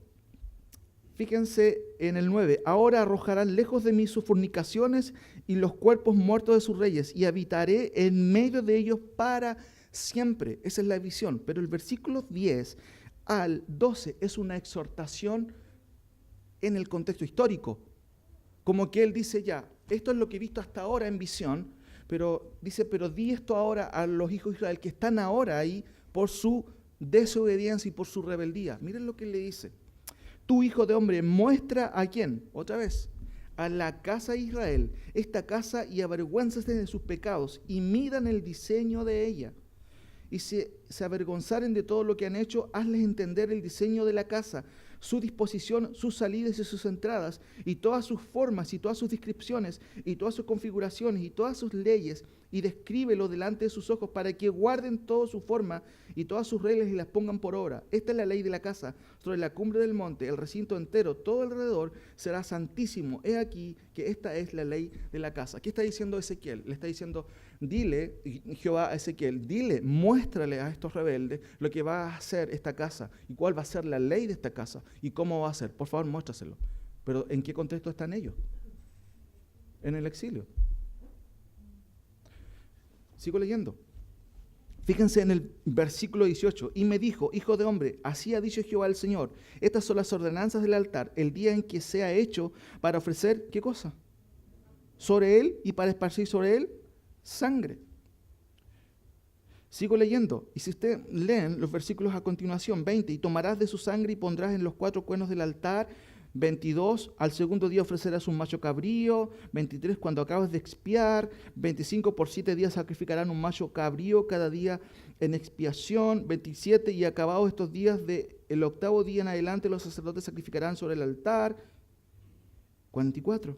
Fíjense en el 9, ahora arrojarán lejos de mí sus fornicaciones y los cuerpos muertos de sus reyes, y habitaré en medio de ellos para siempre. Esa es la visión. Pero el versículo 10 al 12 es una exhortación en el contexto histórico. Como que él dice ya, esto es lo que he visto hasta ahora en visión, pero dice, pero di esto ahora a los hijos de Israel que están ahora ahí por su desobediencia y por su rebeldía. Miren lo que le dice. Tú, hijo de hombre, muestra ¿a quién? Otra vez, a la casa de Israel, esta casa, y avergüénzate de sus pecados, y midan el diseño de ella. Y si se avergonzaren de todo lo que han hecho, hazles entender el diseño de la casa, su disposición, sus salidas y sus entradas, y todas sus formas, y todas sus descripciones, y todas sus configuraciones, y todas sus leyes, y descríbelo delante de sus ojos, para que guarden toda su forma, y todas sus reglas, y las pongan por obra. Esta es la ley de la casa, sobre la cumbre del monte, el recinto entero, todo alrededor, será santísimo. He aquí que esta es la ley de la casa. ¿Qué está diciendo Ezequiel? Le está diciendo, dile, Jehová a Ezequiel, dile, muéstrale a estos rebeldes lo que va a hacer esta casa, y cuál va a ser la ley de esta casa, y cómo va a ser. Por favor, muéstraselo. Pero ¿en qué contexto están ellos? En el exilio. Sigo leyendo. Fíjense en el versículo 18. Y me dijo, hijo de hombre, así ha dicho Jehová el Señor. Estas son las ordenanzas del altar, el día en que sea hecho para ofrecer, ¿qué cosa? Sobre él y para esparcir sobre él sangre. Sigo leyendo. Y si ustedes leen los versículos a continuación, 20, y tomarás de su sangre y pondrás en los 4 cuernos del altar. 22, al segundo día ofrecerás un macho cabrío. 23, cuando acabes de expiar. 25, por 7 días sacrificarán un macho cabrío cada día en expiación. 27, y acabados estos días, del octavo día en adelante, los sacerdotes sacrificarán sobre el altar. 44,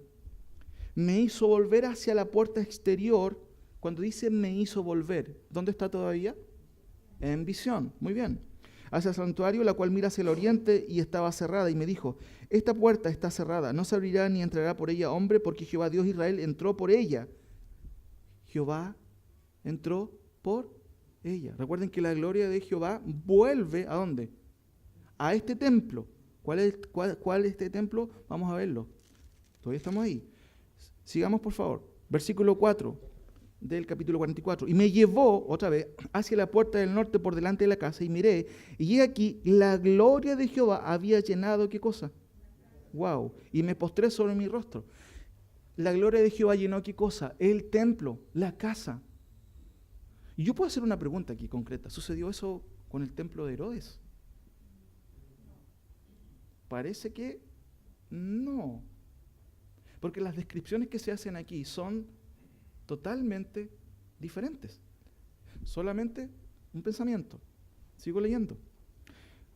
me hizo volver hacia la puerta exterior. Cuando dice me hizo volver, ¿dónde está todavía? En visión, muy bien. Hacia el santuario, la cual mira hacia el oriente, y estaba cerrada, y me dijo, esta puerta está cerrada, no se abrirá ni entrará por ella hombre, porque Jehová Dios de Israel entró por ella. Jehová entró por ella. Recuerden que la gloria de Jehová vuelve, ¿a dónde? A este templo. ¿Cuál es este templo? Vamos a verlo. Todavía estamos ahí. Sigamos, por favor. Versículo 4. Del capítulo 44. Y me llevó otra vez hacia la puerta del norte por delante de la casa, y miré, y he aquí la gloria de Jehová había llenado, ¿qué cosa? Wow. Y me postré sobre mi rostro. La gloria de Jehová llenó, ¿qué cosa? El templo, la casa. Y yo puedo hacer una pregunta aquí concreta. ¿Sucedió eso con el templo de Herodes? Parece que no. Porque las descripciones que se hacen aquí son totalmente diferentes. Solamente un pensamiento. Sigo leyendo.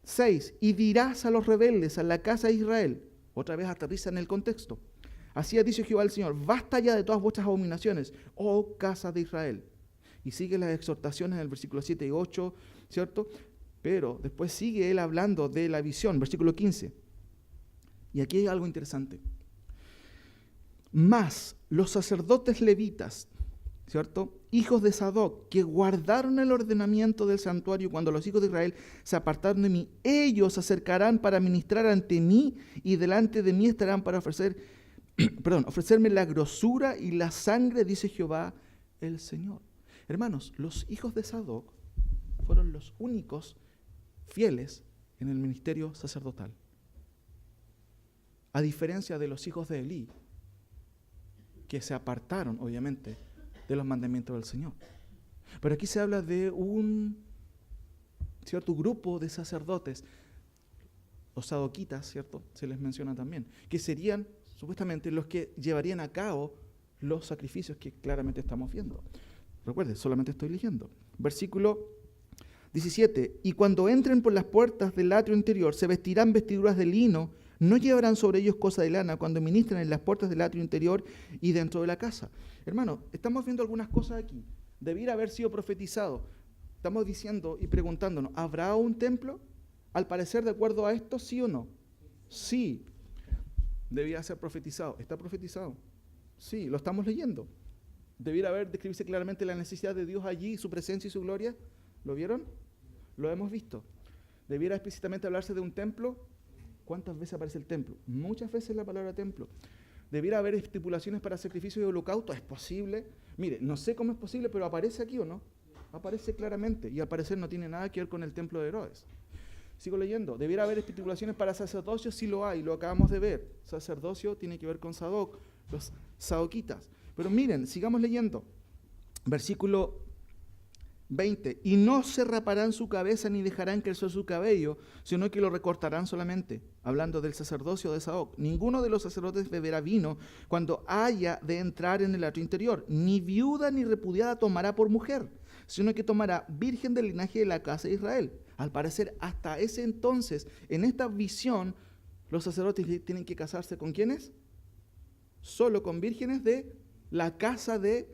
6. Y dirás a los rebeldes, a la casa de Israel. Otra vez aterriza en el contexto. Así ha dicho Jehová el Señor, basta ya de todas vuestras abominaciones, oh casa de Israel. Y sigue las exhortaciones en el versículo 7 y 8, ¿cierto? Pero después sigue él hablando de la visión, versículo 15. Y aquí hay algo interesante. Mas los sacerdotes levitas, ¿cierto? Hijos de Sadoc, que guardaron el ordenamiento del santuario cuando los hijos de Israel se apartaron de mí, ellos se acercarán para ministrar ante mí, y delante de mí estarán para ofrecerme la grosura y la sangre, dice Jehová el Señor. Hermanos, los hijos de Sadoc fueron los únicos fieles en el ministerio sacerdotal. A diferencia de los hijos de Elí, que se apartaron, obviamente, de los mandamientos del Señor. Pero aquí se habla de un cierto grupo de sacerdotes, los sadoquitas, ¿cierto? Se les menciona también, que serían supuestamente los que llevarían a cabo los sacrificios que claramente estamos viendo. Recuerden, solamente estoy leyendo. Versículo 17. Y cuando entren por las puertas del atrio interior, se vestirán vestiduras de lino. No llevarán sobre ellos cosa de lana cuando ministren en las puertas del atrio interior y dentro de la casa. Hermano, estamos viendo algunas cosas aquí. Debiera haber sido profetizado. Estamos diciendo y preguntándonos, ¿habrá un templo? Al parecer, de acuerdo a esto, ¿sí o no? Sí. Debía ser profetizado. ¿Está profetizado? Sí, lo estamos leyendo. Debiera haber describirse claramente la necesidad de Dios allí, su presencia y su gloria. ¿Lo vieron? Lo hemos visto. Debiera explícitamente hablarse de un templo. ¿Cuántas veces aparece el templo? Muchas veces la palabra templo. ¿Debiera haber estipulaciones para sacrificios y holocausto? ¿Es posible? Mire, no sé cómo es posible, pero ¿aparece aquí o no? Aparece claramente, y al parecer no tiene nada que ver con el templo de Herodes. Sigo leyendo. ¿Debiera haber estipulaciones para sacerdocio? Sí lo hay, lo acabamos de ver. Sacerdocio tiene que ver con Sadoc, los sadoquitas. Pero miren, sigamos leyendo. Versículo 20. Y no se raparán su cabeza ni dejarán crecer su cabello, sino que lo recortarán solamente. Hablando del sacerdocio de Sadoc. Ninguno de los sacerdotes beberá vino cuando haya de entrar en el atrio interior. Ni viuda ni repudiada tomará por mujer, sino que tomará virgen del linaje de la casa de Israel. Al parecer, hasta ese entonces, en esta visión, los sacerdotes tienen que casarse ¿con quiénes? Solo con vírgenes de la casa de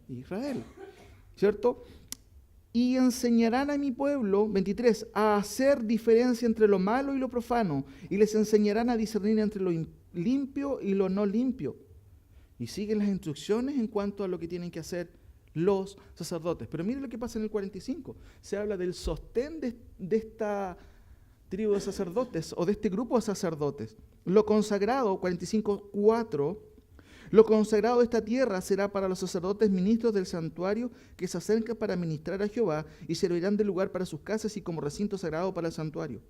Israel. ¿Cierto? Y enseñarán a mi pueblo, 23, a hacer diferencia entre lo malo y lo profano, y les enseñarán a discernir entre lo limpio y lo no limpio. Y siguen las instrucciones en cuanto a lo que tienen que hacer los sacerdotes. Pero miren lo que pasa en el 45. Se habla del sostén de esta tribu de sacerdotes, o de este grupo de sacerdotes. Lo consagrado, 45:4, Lo consagrado de esta tierra será para los sacerdotes ministros del santuario que se acercan para ministrar a Jehová y servirán de lugar para sus casas y como recinto sagrado para el santuario.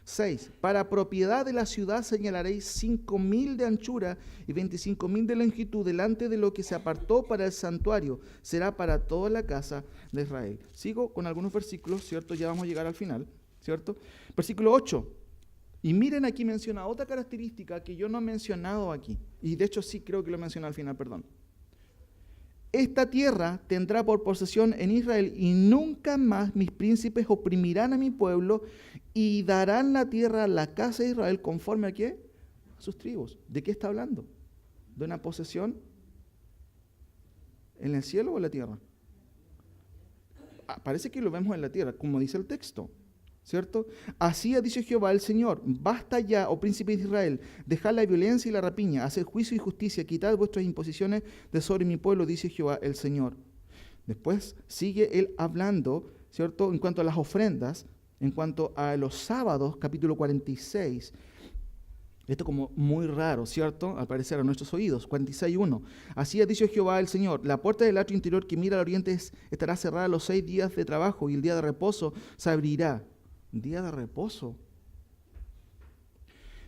6. Para propiedad de la ciudad señalaréis 5.000 de anchura y 25.000 de longitud delante de lo que se apartó para el santuario. Será para toda la casa de Israel. Sigo con algunos versículos, ¿cierto? Ya vamos a llegar al final, ¿cierto? Versículo 8. Y miren, aquí menciona otra característica que yo no he mencionado aquí. Y de hecho sí creo que lo mencioné al final, perdón. Esta tierra tendrá por posesión en Israel y nunca más mis príncipes oprimirán a mi pueblo y darán la tierra a la casa de Israel conforme a qué? A sus tribus. ¿De qué está hablando? ¿De una posesión en el cielo o en la tierra? Parece que lo vemos en la tierra, como dice el texto, ¿cierto? Así ha dicho Jehová el Señor: basta ya, oh príncipes de Israel, dejad la violencia y la rapiña, haced juicio y justicia, quitad vuestras imposiciones de sobre mi pueblo, dice Jehová el Señor. Después sigue él hablando, ¿cierto?, en cuanto a las ofrendas, en cuanto a los sábados, capítulo 46. Esto como muy raro, ¿cierto?, al parecer a nuestros oídos. 46:1. Así ha dicho Jehová el Señor: la puerta del atrio interior que mira al oriente estará cerrada los 6 días de trabajo y el día de reposo se abrirá. Día de reposo.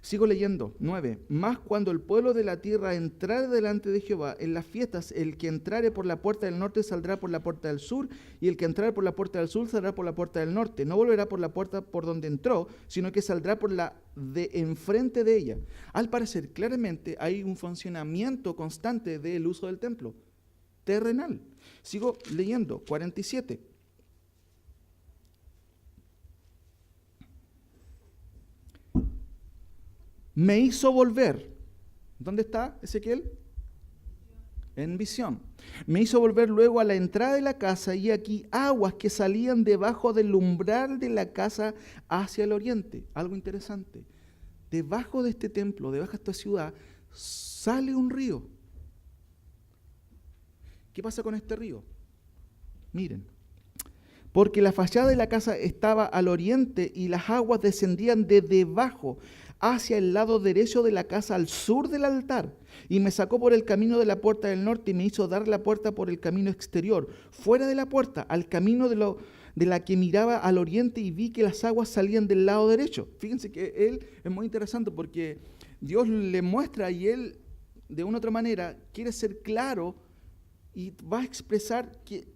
Sigo leyendo. 9. Mas cuando el pueblo de la tierra entrare delante de Jehová en las fiestas, el que entrare por la puerta del norte saldrá por la puerta del sur, y el que entrare por la puerta del sur saldrá por la puerta del norte. No volverá por la puerta por donde entró, sino que saldrá por la de enfrente de ella. Al parecer, claramente hay un funcionamiento constante del uso del templo terrenal. Sigo leyendo. 47. Me hizo volver. ¿Dónde está Ezequiel? En visión. Me hizo volver luego a la entrada de la casa y aquí aguas que salían debajo del umbral de la casa hacia el oriente. Algo interesante. Debajo de este templo, debajo de esta ciudad, sale un río. ¿Qué pasa con este río? Miren. Porque la fachada de la casa estaba al oriente y las aguas descendían de debajo hacia el lado derecho de la casa al sur del altar, y me sacó por el camino de la puerta del norte y me hizo dar la puerta por el camino exterior, fuera de la puerta, al camino de la que miraba al oriente, y vi que las aguas salían del lado derecho. Fíjense que él es muy interesante porque Dios le muestra y él de una u otra manera quiere ser claro y va a expresar que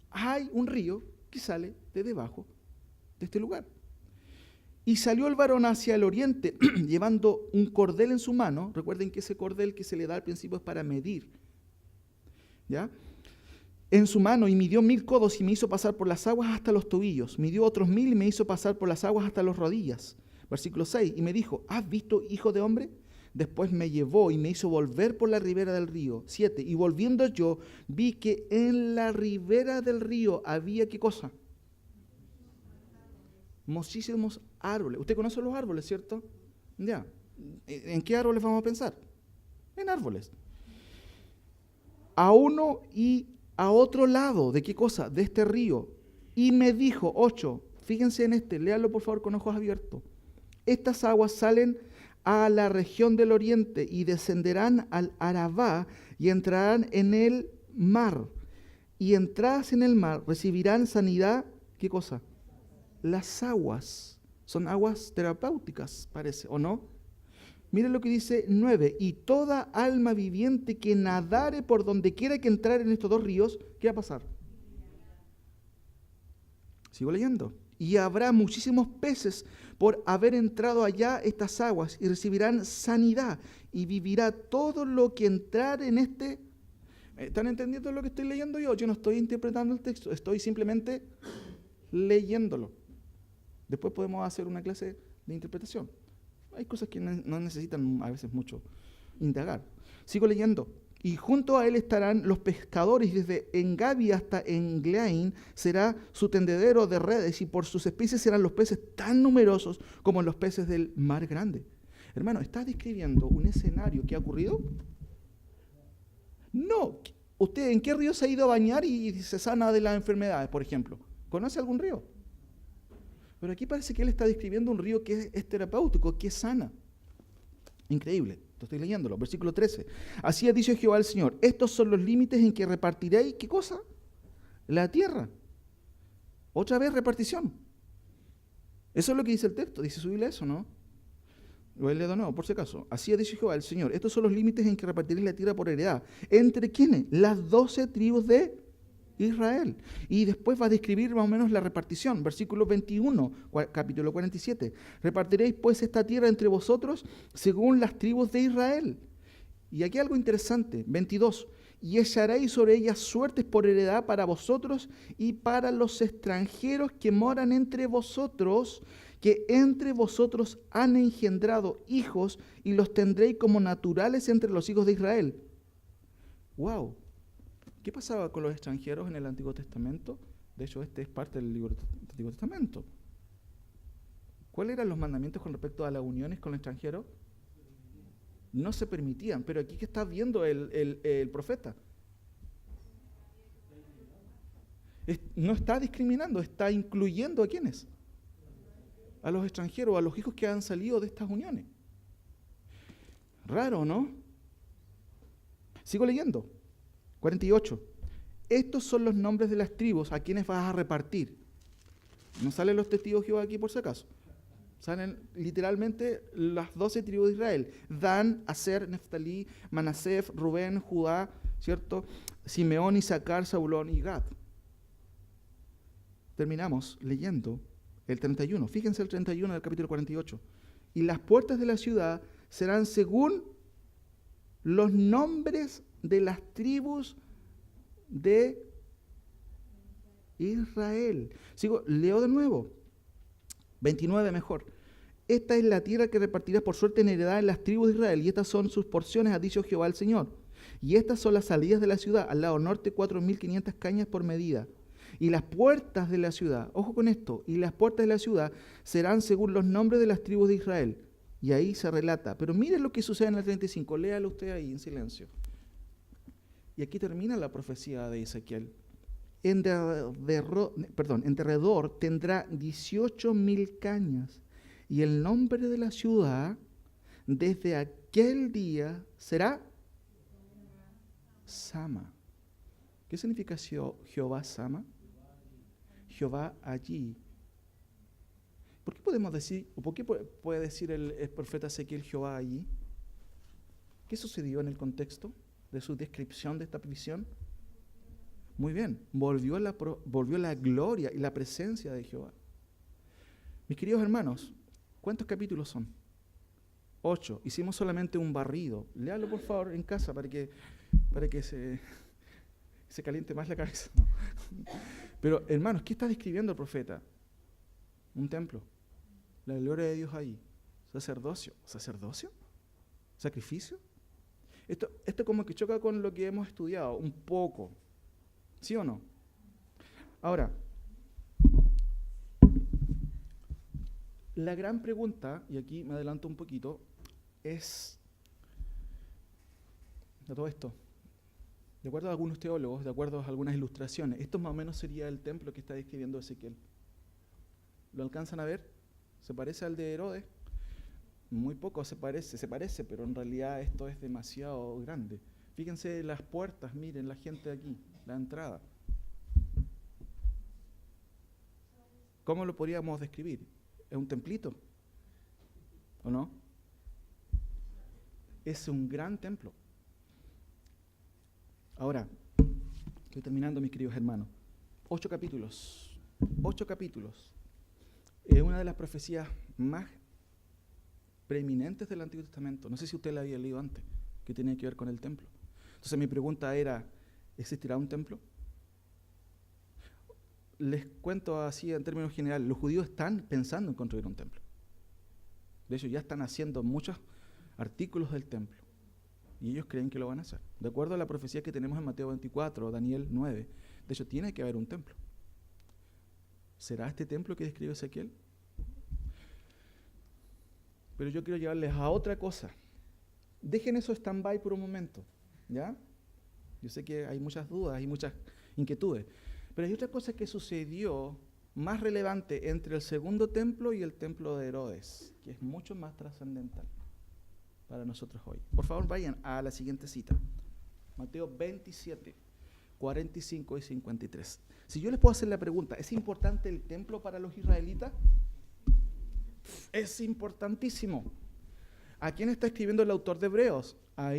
hay un río que sale de debajo de este lugar. Y salió el varón hacia el oriente, llevando un cordel en su mano. Recuerden que ese cordel que se le da al principio es para medir, ¿ya? En su mano, y midió 1000 codos y me hizo pasar por las aguas hasta los tobillos. Midió otros 1000 y me hizo pasar por las aguas hasta las rodillas. Versículo 6. Y me dijo: ¿has visto, hijo de hombre? Después me llevó y me hizo volver por la ribera del río. 7. Y volviendo yo, vi que en la ribera del río había, ¿qué cosa? Muchísimos árboles. Usted conoce los árboles, ¿cierto? Ya. ¿En qué árboles vamos a pensar? En árboles. A uno y a otro lado, ¿de qué cosa? De este río. Y me dijo, 8, fíjense en este, léalo por favor con ojos abiertos. Estas aguas salen a la región del oriente y descenderán al Arabá y entrarán en el mar. Y entradas en el mar recibirán sanidad, ¿qué cosa? Las aguas. Son aguas terapéuticas, parece, ¿o no? Miren lo que dice 9. Y toda alma viviente que nadare por donde quiera que entrar en estos dos ríos, ¿qué va a pasar? Sigo leyendo. Y habrá muchísimos peces por haber entrado allá estas aguas, y recibirán sanidad, y vivirá todo lo que entrar en este. ¿Están entendiendo lo que estoy leyendo yo? Yo no estoy interpretando el texto, estoy simplemente leyéndolo. Después podemos hacer una clase de interpretación. Hay cosas que no necesitan a veces mucho indagar. Sigo leyendo. Y junto a él estarán los pescadores, desde Engabi hasta Englein será su tendedero de redes, y por sus especies serán los peces tan numerosos como los peces del mar grande. Hermano, ¿está describiendo un escenario que ha ocurrido? No. ¿Usted en qué río se ha ido a bañar y se sana de las enfermedades, por ejemplo? ¿Conoce algún río? Pero aquí parece que él está describiendo un río que es terapéutico, que sana. Increíble. Estoy leyéndolo. Versículo 13. Así ha dicho Jehová el Señor. Estos son los límites en que repartiréis, ¿qué cosa? La tierra. Otra vez repartición. Eso es lo que dice el texto. Dice su Biblia eso, ¿no? Lo voy a leer de nuevo, por si acaso. Así ha dicho Jehová el Señor. Estos son los límites en que repartiréis la tierra por heredad. ¿Entre quiénes? Las 12 tribus de Israel. Y después va a describir más o menos la repartición. Versículo 21, capítulo 47. Repartiréis pues esta tierra entre vosotros según las tribus de Israel. Y aquí algo interesante. 22. Y echaréis sobre ellas suertes por heredad para vosotros y para los extranjeros que moran entre vosotros, que entre vosotros han engendrado hijos, y los tendréis como naturales entre los hijos de Israel. ¡Wow! ¿Qué pasaba con los extranjeros en el Antiguo Testamento? De hecho, este es parte del Antiguo Testamento. ¿Cuáles eran los mandamientos con respecto a las uniones con los extranjeros? No se permitían, pero aquí que está viendo el profeta. No está discriminando, está incluyendo ¿a quiénes? A los extranjeros, a los hijos que han salido de estas uniones. Raro, ¿no? Sigo leyendo. 48. Estos son los nombres de las tribus a quienes vas a repartir. No salen los testigos de Jehová aquí por si acaso. Salen literalmente las 12 tribus de Israel. Dan, Aser, Neftalí, Manasés, Rubén, Judá, ¿cierto? Simeón, Isaacar, Zabulón y Gad. Terminamos leyendo el 31. Fíjense el 31 del capítulo 48. Y las puertas de la ciudad serán según los nombres de las tribus de Israel. Sigo, leo de nuevo. 29 mejor. Esta es la tierra que repartirás por suerte en heredad en las tribus de Israel, y estas son sus porciones, ha dicho Jehová el Señor. Y estas son las salidas de la ciudad, al lado norte 4.500 cañas por medida. Y las puertas de la ciudad, ojo con esto, y las puertas de la ciudad serán según los nombres de las tribus de Israel. Y ahí se relata. Pero miren lo que sucede en el 35, léalo usted ahí en silencio. Y aquí termina la profecía de Ezequiel. En derredor tendrá 18.000 cañas, y el nombre de la ciudad desde aquel día será Sama. ¿Qué significa Jehová Sama? Jehová allí. ¿Por qué podemos decir, o por qué puede decir el profeta Ezequiel Jehová allí? ¿Qué sucedió en el contexto de su descripción de esta visión? Muy bien, volvió la gloria y la presencia de Jehová. Mis queridos hermanos, ¿cuántos capítulos son? 8. Hicimos solamente un barrido. Léalo por favor en casa para que se caliente más la cabeza. No. Pero hermanos, ¿qué está describiendo el profeta? Un templo. La gloria de Dios ahí. Sacerdocio. ¿Sacerdocio? ¿Sacrificio? Esto como que choca con lo que hemos estudiado un poco. ¿Sí o no? Ahora, la gran pregunta, y aquí me adelanto un poquito, es de todo esto. De acuerdo a algunos teólogos, de acuerdo a algunas ilustraciones, esto más o menos sería el templo que está describiendo Ezequiel. ¿Lo alcanzan a ver? ¿Se parece al de Herodes? Muy poco se parece, pero en realidad esto es demasiado grande. Fíjense las puertas, miren la gente aquí, la entrada. ¿Cómo lo podríamos describir? ¿Es un templito? ¿O no? Es un gran templo. Ahora, estoy terminando, mis queridos hermanos. 8 capítulos. 8 capítulos. Es una de las profecías más preeminentes del Antiguo Testamento. No sé si usted la había leído antes, que tenía que ver con el templo. Entonces mi pregunta era, ¿existirá un templo? Les cuento así en términos generales, los judíos están pensando en construir un templo. De hecho, ya están haciendo muchos artículos del templo. Y ellos creen que lo van a hacer. De acuerdo a la profecía que tenemos en Mateo 24, Daniel 9, de hecho, tiene que haber un templo. ¿Será este templo que describe Ezequiel? Pero yo quiero llevarles a otra cosa. Dejen eso stand-by por un momento, ¿ya? Yo sé que hay muchas dudas y muchas inquietudes, pero hay otra cosa que sucedió más relevante entre el segundo templo y el templo de Herodes, que es mucho más trascendental para nosotros hoy. Por favor, vayan a la siguiente cita. Mateo 27, 45 y 53. Si yo les puedo hacer la pregunta, ¿es importante el templo para los israelitas? Es importantísimo. ¿A quién está escribiendo el autor de Hebreos? A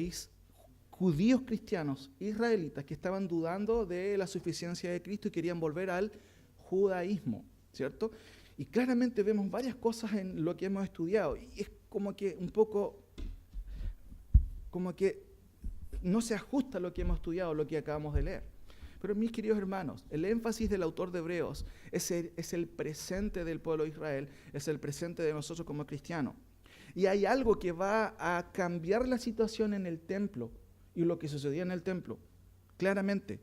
judíos cristianos, israelitas, que estaban dudando de la suficiencia de Cristo y querían volver al judaísmo, ¿cierto? Y claramente vemos varias cosas en lo que hemos estudiado, y es como que un poco, como que no se ajusta a lo que hemos estudiado, lo que acabamos de leer. Pero mis queridos hermanos, el énfasis del autor de Hebreos es el presente del pueblo de Israel, es el presente de nosotros como cristianos. Y hay algo que va a cambiar la situación en el templo y lo que sucedía en el templo, claramente.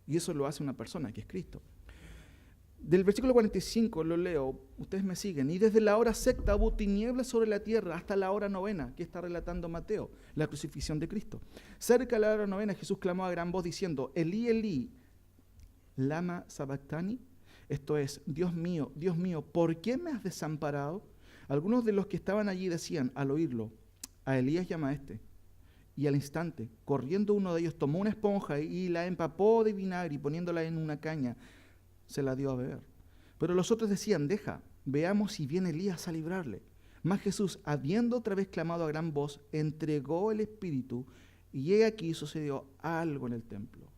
Y eso lo hace una persona, que es Cristo. Del versículo 45 lo leo, ustedes me siguen. Y desde la hora sexta hubo tinieblas sobre la tierra hasta la hora novena, que está relatando Mateo, la crucifixión de Cristo. Cerca de la hora novena Jesús clamó a gran voz diciendo, Elí, Elí, lama sabactani. Esto es, Dios mío, ¿por qué me has desamparado? Algunos de los que estaban allí decían, al oírlo, a Elías llama a este. Y al instante, corriendo uno de ellos, tomó una esponja y la empapó de vinagre y poniéndola en una caña, se la dio a beber. Pero los otros decían, deja, veamos si viene Elías a librarle. Mas Jesús, habiendo otra vez clamado a gran voz, entregó el Espíritu, y he aquí sucedió algo en el templo.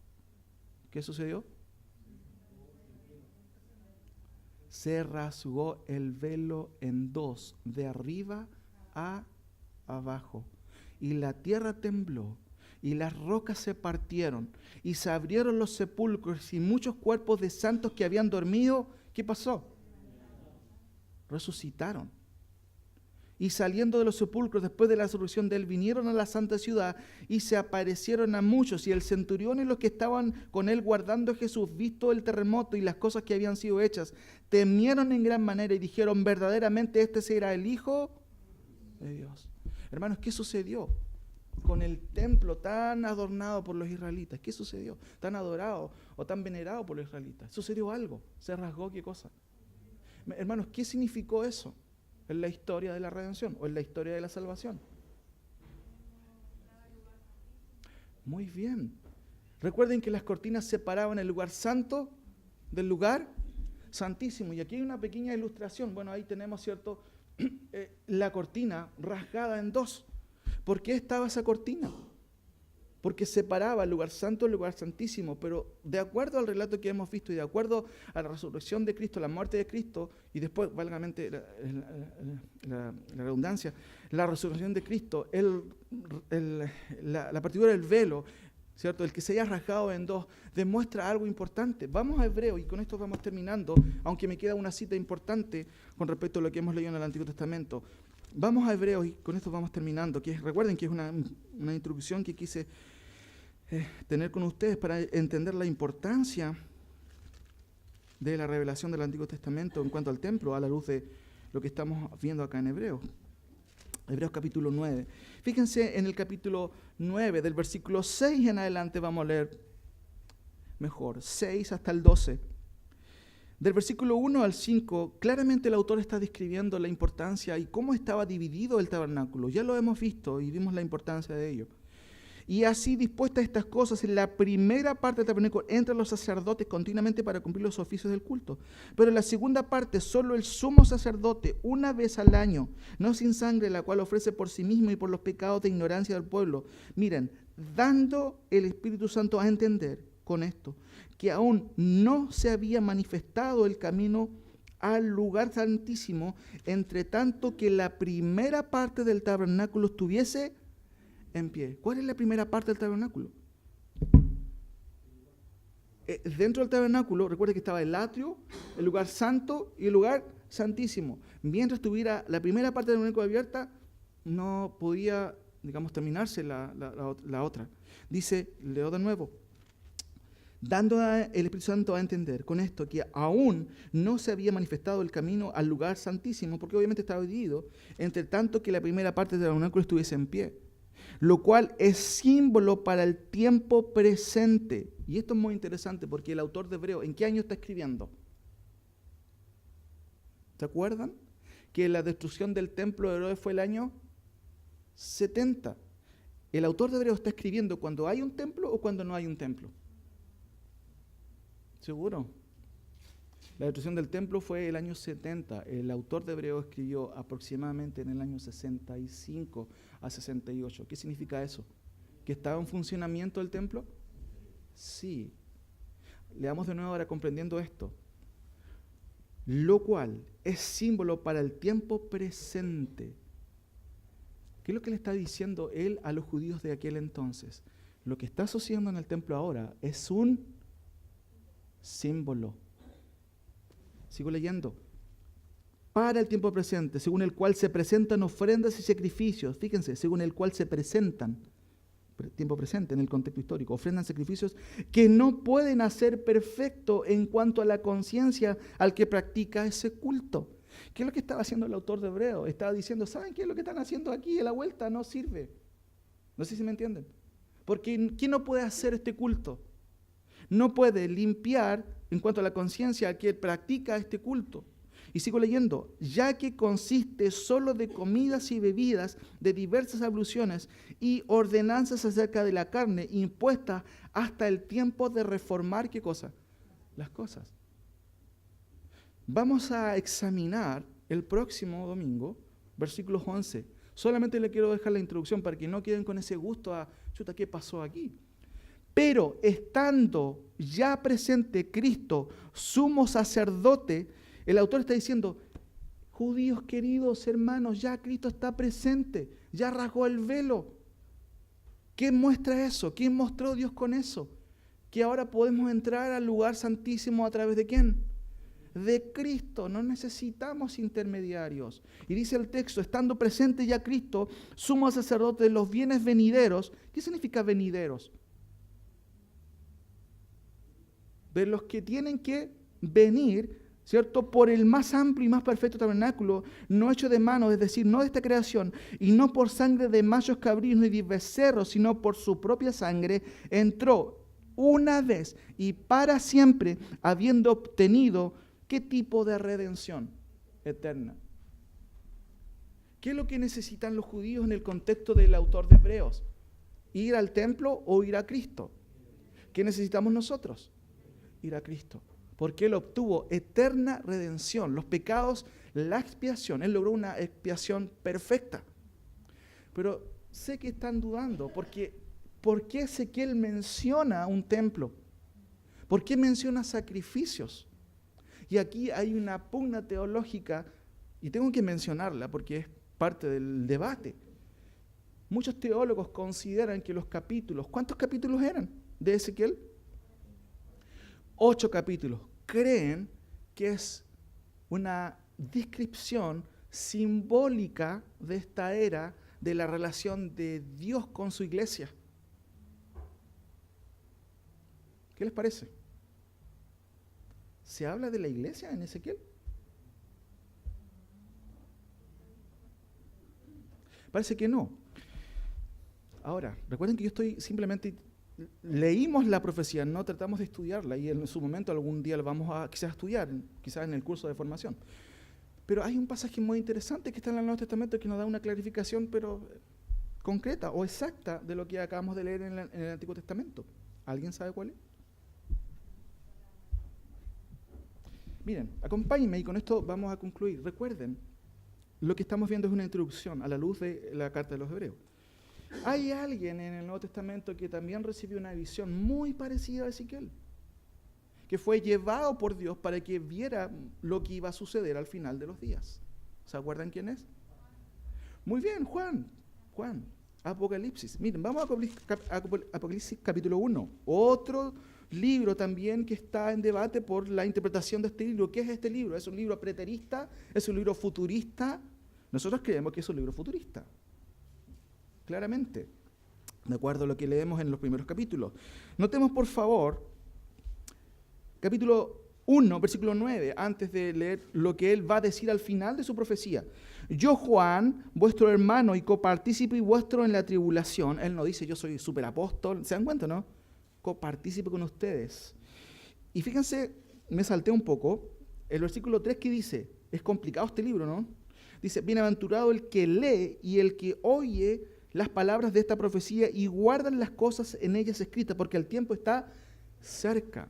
¿Qué sucedió? Se rasgó el velo en dos, de arriba a abajo, y la tierra tembló, y las rocas se partieron, y se abrieron los sepulcros, y muchos cuerpos de santos que habían dormido, ¿qué pasó? Resucitaron. Y saliendo de los sepulcros después de la resurrección de él, vinieron a la santa ciudad, y se aparecieron a muchos, y el centurión y los que estaban con él guardando a Jesús, visto el terremoto y las cosas que habían sido hechas, temieron en gran manera, y dijeron, verdaderamente este será el Hijo de Dios. Hermanos, ¿qué sucedió con el templo tan adornado por los israelitas? ¿Qué sucedió? Tan adorado o tan venerado por los israelitas. Sucedió algo. ¿Se rasgó qué cosa? Hermanos, ¿qué significó eso en la historia de la redención o en la historia de la salvación? Muy bien. Recuerden que las cortinas separaban el lugar santo del lugar santísimo. Y aquí hay una pequeña ilustración. Bueno, ahí tenemos, ¿cierto?, la cortina rasgada en dos. ¿Por qué estaba esa cortina? Porque separaba el lugar santo del lugar santísimo, pero de acuerdo al relato que hemos visto y de acuerdo a la resurrección de Cristo, la muerte de Cristo, y después, válgamente la redundancia, la resurrección de Cristo, la partidura del velo, ¿cierto? El que se haya rasgado en dos, demuestra algo importante. Vamos a Hebreos, y con esto vamos terminando, aunque me queda una cita importante con respecto a lo que hemos leído en el Antiguo Testamento. Vamos a Hebreos, y con esto vamos terminando, recuerden que es una introducción que quise tener con ustedes para entender la importancia de la revelación del Antiguo Testamento en cuanto al templo, a la luz de lo que estamos viendo acá en Hebreos. Hebreos capítulo 9. Fíjense en el capítulo 9, del versículo 6 en adelante, vamos a leer mejor, 6 hasta el 12. Del versículo 1 al 5, claramente el autor está describiendo la importancia y cómo estaba dividido el tabernáculo. Ya lo hemos visto y vimos la importancia de ello. Y así dispuestas estas cosas en la primera parte del tabernáculo entre los sacerdotes continuamente para cumplir los oficios del culto. Pero en la segunda parte solo el sumo sacerdote una vez al año, no sin sangre, la cual ofrece por sí mismo y por los pecados de ignorancia del pueblo. Miren, dando el Espíritu Santo a entender con esto, que aún no se había manifestado el camino al lugar santísimo, entre tanto que la primera parte del tabernáculo estuviese en pie. ¿Cuál es la primera parte del tabernáculo? Dentro del tabernáculo, recuerden que estaba el atrio, el lugar santo y el lugar santísimo. Mientras estuviera la primera parte del tabernáculo abierta, no podía, digamos, terminarse la otra. Dice, leo de nuevo, dando el Espíritu Santo a entender con esto que aún no se había manifestado el camino al lugar santísimo, porque obviamente estaba dividido, entre tanto que la primera parte del tabernáculo estuviese en pie, lo cual es símbolo para el tiempo presente. Y esto es muy interesante porque el autor de Hebreos, ¿en qué año está escribiendo? ¿Se acuerdan? Que la destrucción del templo de Herodes fue el año 70. ¿El autor de Hebreos está escribiendo cuando hay un templo o cuando no hay un templo? ¿Seguro? La destrucción del templo fue el año 70. El autor de Hebreos escribió aproximadamente en el año 65 a 68. ¿Qué significa eso? ¿Que estaba en funcionamiento el templo? Sí. Leamos de nuevo ahora comprendiendo esto. Lo cual es símbolo para el tiempo presente. ¿Qué es lo que le está diciendo él a los judíos de aquel entonces? Lo que está sucediendo en el templo ahora es un símbolo. Sigo leyendo. Para el tiempo presente, según el cual se presentan ofrendas y sacrificios. Fíjense, según el cual se presentan. Tiempo presente en el contexto histórico. Ofrendan sacrificios que no pueden hacer perfecto en cuanto a la conciencia al que practica ese culto. ¿Qué es lo que estaba haciendo el autor de Hebreos? Estaba diciendo, ¿saben qué es lo que están haciendo aquí? A la vuelta no sirve. No sé si me entienden. Porque ¿quién no puede hacer este culto? No puede limpiar en cuanto a la conciencia al que practica este culto. Y sigo leyendo, ya que consiste solo de comidas y bebidas de diversas abluciones y ordenanzas acerca de la carne impuestas hasta el tiempo de reformar, ¿qué cosa? Las cosas. Vamos a examinar el próximo domingo, versículos 11. Solamente le quiero dejar la introducción para que no queden con ese gusto a, chuta, ¿qué pasó aquí? Pero estando ya presente Cristo, sumo sacerdote, el autor está diciendo, judíos queridos hermanos, ya Cristo está presente, ya rasgó el velo. ¿Qué muestra eso? ¿Quién mostró Dios con eso? Que ahora podemos entrar al lugar santísimo a través de ¿quién? De Cristo. No necesitamos intermediarios. Y dice el texto, estando presente ya Cristo, sumo sacerdote de los bienes venideros. ¿Qué significa venideros? De los que tienen que venir, ¿cierto? Por el más amplio y más perfecto tabernáculo, no hecho de mano, es decir, no de esta creación, y no por sangre de machos cabríos ni de becerros, sino por su propia sangre, entró una vez y para siempre, habiendo obtenido, ¿qué tipo de redención? Eterna. ¿Qué es lo que necesitan los judíos en el contexto del autor de Hebreos? ¿Ir al templo o ir a Cristo? ¿Qué necesitamos nosotros? Ir a Cristo, porque Él obtuvo eterna redención, los pecados, la expiación, Él logró una expiación perfecta. Pero sé que están dudando, porque ¿por qué Ezequiel menciona un templo? ¿Por qué menciona sacrificios? Y aquí hay una pugna teológica, y tengo que mencionarla porque es parte del debate. Muchos teólogos consideran que los capítulos, ¿cuántos capítulos eran de Ezequiel? 8 capítulos. Creen que es una descripción simbólica de esta era de la relación de Dios con su iglesia. ¿Qué les parece? ¿Se habla de la iglesia en Ezequiel? Parece que no. Ahora, recuerden que yo estoy simplemente... Leímos la profecía, no tratamos de estudiarla y en su momento algún día la vamos a quizás estudiar, quizás en el curso de formación. Pero hay un pasaje muy interesante que está en el Nuevo Testamento que nos da una clarificación pero concreta o exacta de lo que acabamos de leer en el Antiguo Testamento. ¿Alguien sabe cuál es? Miren, acompáñenme y con esto vamos a concluir. Recuerden, lo que estamos viendo es una introducción a la luz de la carta de los Hebreos. Hay alguien en el Nuevo Testamento que también recibió una visión muy parecida a Ezequiel, que fue llevado por Dios para que viera lo que iba a suceder al final de los días. ¿Se acuerdan quién es? Muy bien, Juan, Apocalipsis. Miren, vamos a Apocalipsis capítulo 1, otro libro también que está en debate por la interpretación de este libro. ¿Qué es este libro? ¿Es un libro preterista? ¿Es un libro futurista? Nosotros creemos que es un libro futurista. Claramente, de acuerdo a lo que leemos en los primeros capítulos. Notemos, por favor, capítulo 1, versículo 9, antes de leer lo que él va a decir al final de su profecía. Yo, Juan, vuestro hermano y copartícipe y vuestro en la tribulación. Él no dice, yo soy superapóstol. ¿Se dan cuenta, no? Copartícipe con ustedes. Y fíjense, me salté un poco, el versículo 3 que dice, es complicado este libro, ¿no? Dice, bienaventurado el que lee y el que oye las palabras de esta profecía y guardan las cosas en ellas escritas, porque el tiempo está cerca.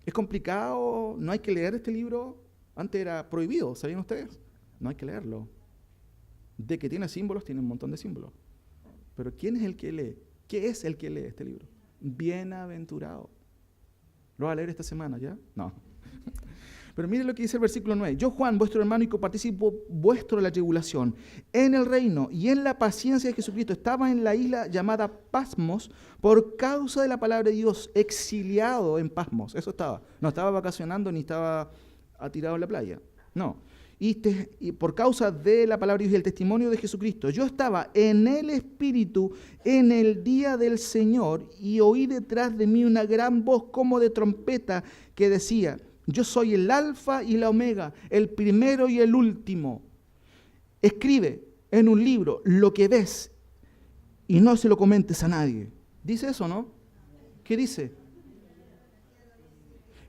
Es complicado, no hay que leer este libro. Antes era prohibido, ¿sabían ustedes? No hay que leerlo. De que tiene símbolos, tiene un montón de símbolos. Pero ¿quién es el que lee? ¿Qué es el que lee este libro? Bienaventurado. ¿Lo va a leer esta semana ya? No. Pero miren lo que dice el versículo 9. Yo, Juan, vuestro hermano y coparticipo vuestro en la tribulación, en el reino y en la paciencia de Jesucristo. Estaba en la isla llamada Pasmos por causa de la palabra de Dios, exiliado en Pasmos. Eso estaba. No estaba vacacionando ni estaba atirado en la playa. No. Y por causa de la palabra de Dios y el testimonio de Jesucristo. Yo estaba en el Espíritu en el día del Señor y oí detrás de mí una gran voz como de trompeta que decía: yo soy el alfa y la omega, el primero y el último. Escribe en un libro lo que ves y no se lo comentes a nadie. ¿Dice eso, no? ¿Qué dice?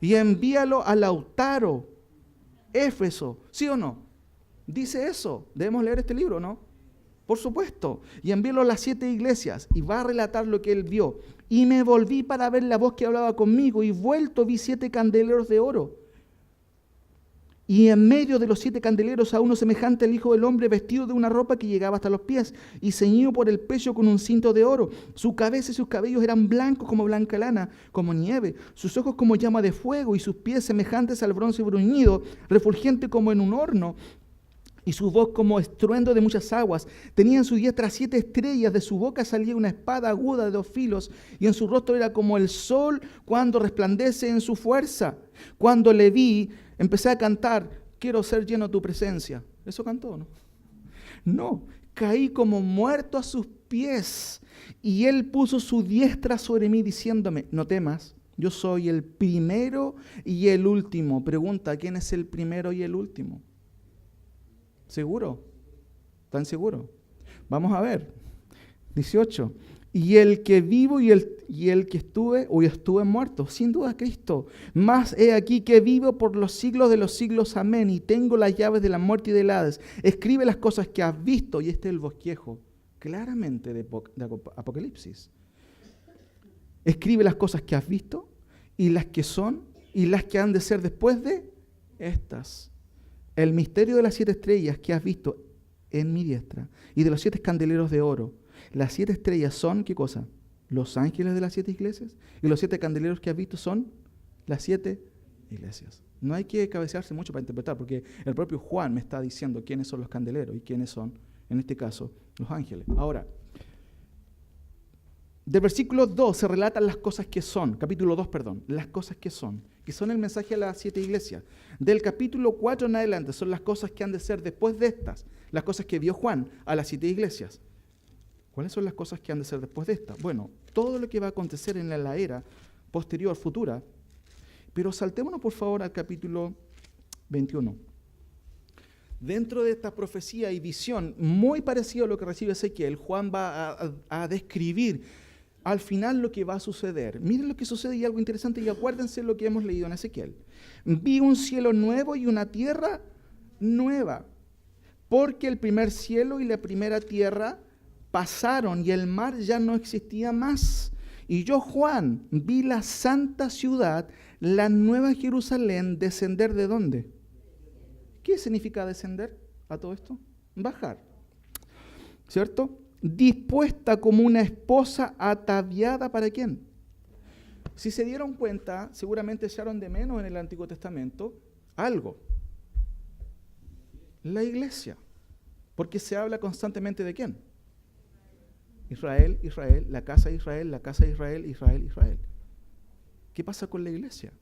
Y envíalo a Lautaro, Éfeso, ¿sí o no? Dice eso. Debemos leer este libro, ¿no? Por supuesto. Y envíalo a las 7 iglesias y va a relatar lo que él vio. Y me volví para ver la voz que hablaba conmigo y vuelto vi 7 candeleros de oro. Y en medio de los 7 candeleros a uno semejante al Hijo del Hombre, vestido de una ropa que llegaba hasta los pies y ceñido por el pecho con un cinto de oro. Su cabeza y sus cabellos eran blancos como blanca lana, como nieve. Sus ojos como llama de fuego y sus pies semejantes al bronce bruñido, refulgente como en un horno. Y su voz como estruendo de muchas aguas. Tenía en su diestra 7 estrellas, de su boca salía una espada aguda de 2 filos, y en su rostro era como el sol cuando resplandece en su fuerza. Cuando le vi, empecé a cantar: quiero ser lleno de tu presencia. ¿Eso cantó, no? No, caí como muerto a sus pies, y él puso su diestra sobre mí diciéndome: no temas, yo soy el primero y el último. Pregunta, ¿quién es el primero y el último? ¿Seguro? ¿Están seguros? Vamos a ver. 18. Y el que vivo y el que estuve, hoy estuve muerto, sin duda Cristo. Mas he aquí que vivo por los siglos de los siglos, amén, y tengo las llaves de la muerte y del Hades. Escribe las cosas que has visto, y este es el bosquejo, claramente de Apocalipsis. Escribe las cosas que has visto, y las que son, y las que han de ser después de estas. El misterio de las 7 estrellas que has visto en mi diestra y de los 7 candeleros de oro. Las 7 estrellas son, ¿qué cosa? Los ángeles de las 7 iglesias. Y los 7 candeleros que has visto son las 7 iglesias. No hay que cabecearse mucho para interpretar, porque el propio Juan me está diciendo quiénes son los candeleros y quiénes son, en este caso, los ángeles. Ahora, del versículo 2 se relatan las cosas que son, capítulo 2, perdón, las cosas que son el mensaje a las 7 iglesias. Del capítulo 4 en adelante son las cosas que han de ser después de estas, las cosas que vio Juan a las 7 iglesias. ¿Cuáles son las cosas que han de ser después de estas? Bueno, todo lo que va a acontecer en la era posterior, futura. Pero saltémonos por favor al capítulo 21. Dentro de esta profecía y visión, muy parecido a lo que recibe Ezequiel, Juan va a describir al final lo que va a suceder. Miren lo que sucede y algo interesante, y acuérdense lo que hemos leído en Ezequiel. Vi un cielo nuevo y una tierra nueva, porque el primer cielo y la primera tierra pasaron y el mar ya no existía más. Y yo, Juan, vi la santa ciudad, la nueva Jerusalén, descender ¿de dónde? ¿Qué significa descender a todo esto? Bajar, ¿cierto? Dispuesta como una esposa ataviada, ¿para quién? Si se dieron cuenta, seguramente echaron de menos en el Antiguo Testamento algo. La iglesia. Porque se habla constantemente ¿de quién? Israel, Israel, la casa de Israel, la casa de Israel, Israel, Israel. ¿Qué pasa con la iglesia?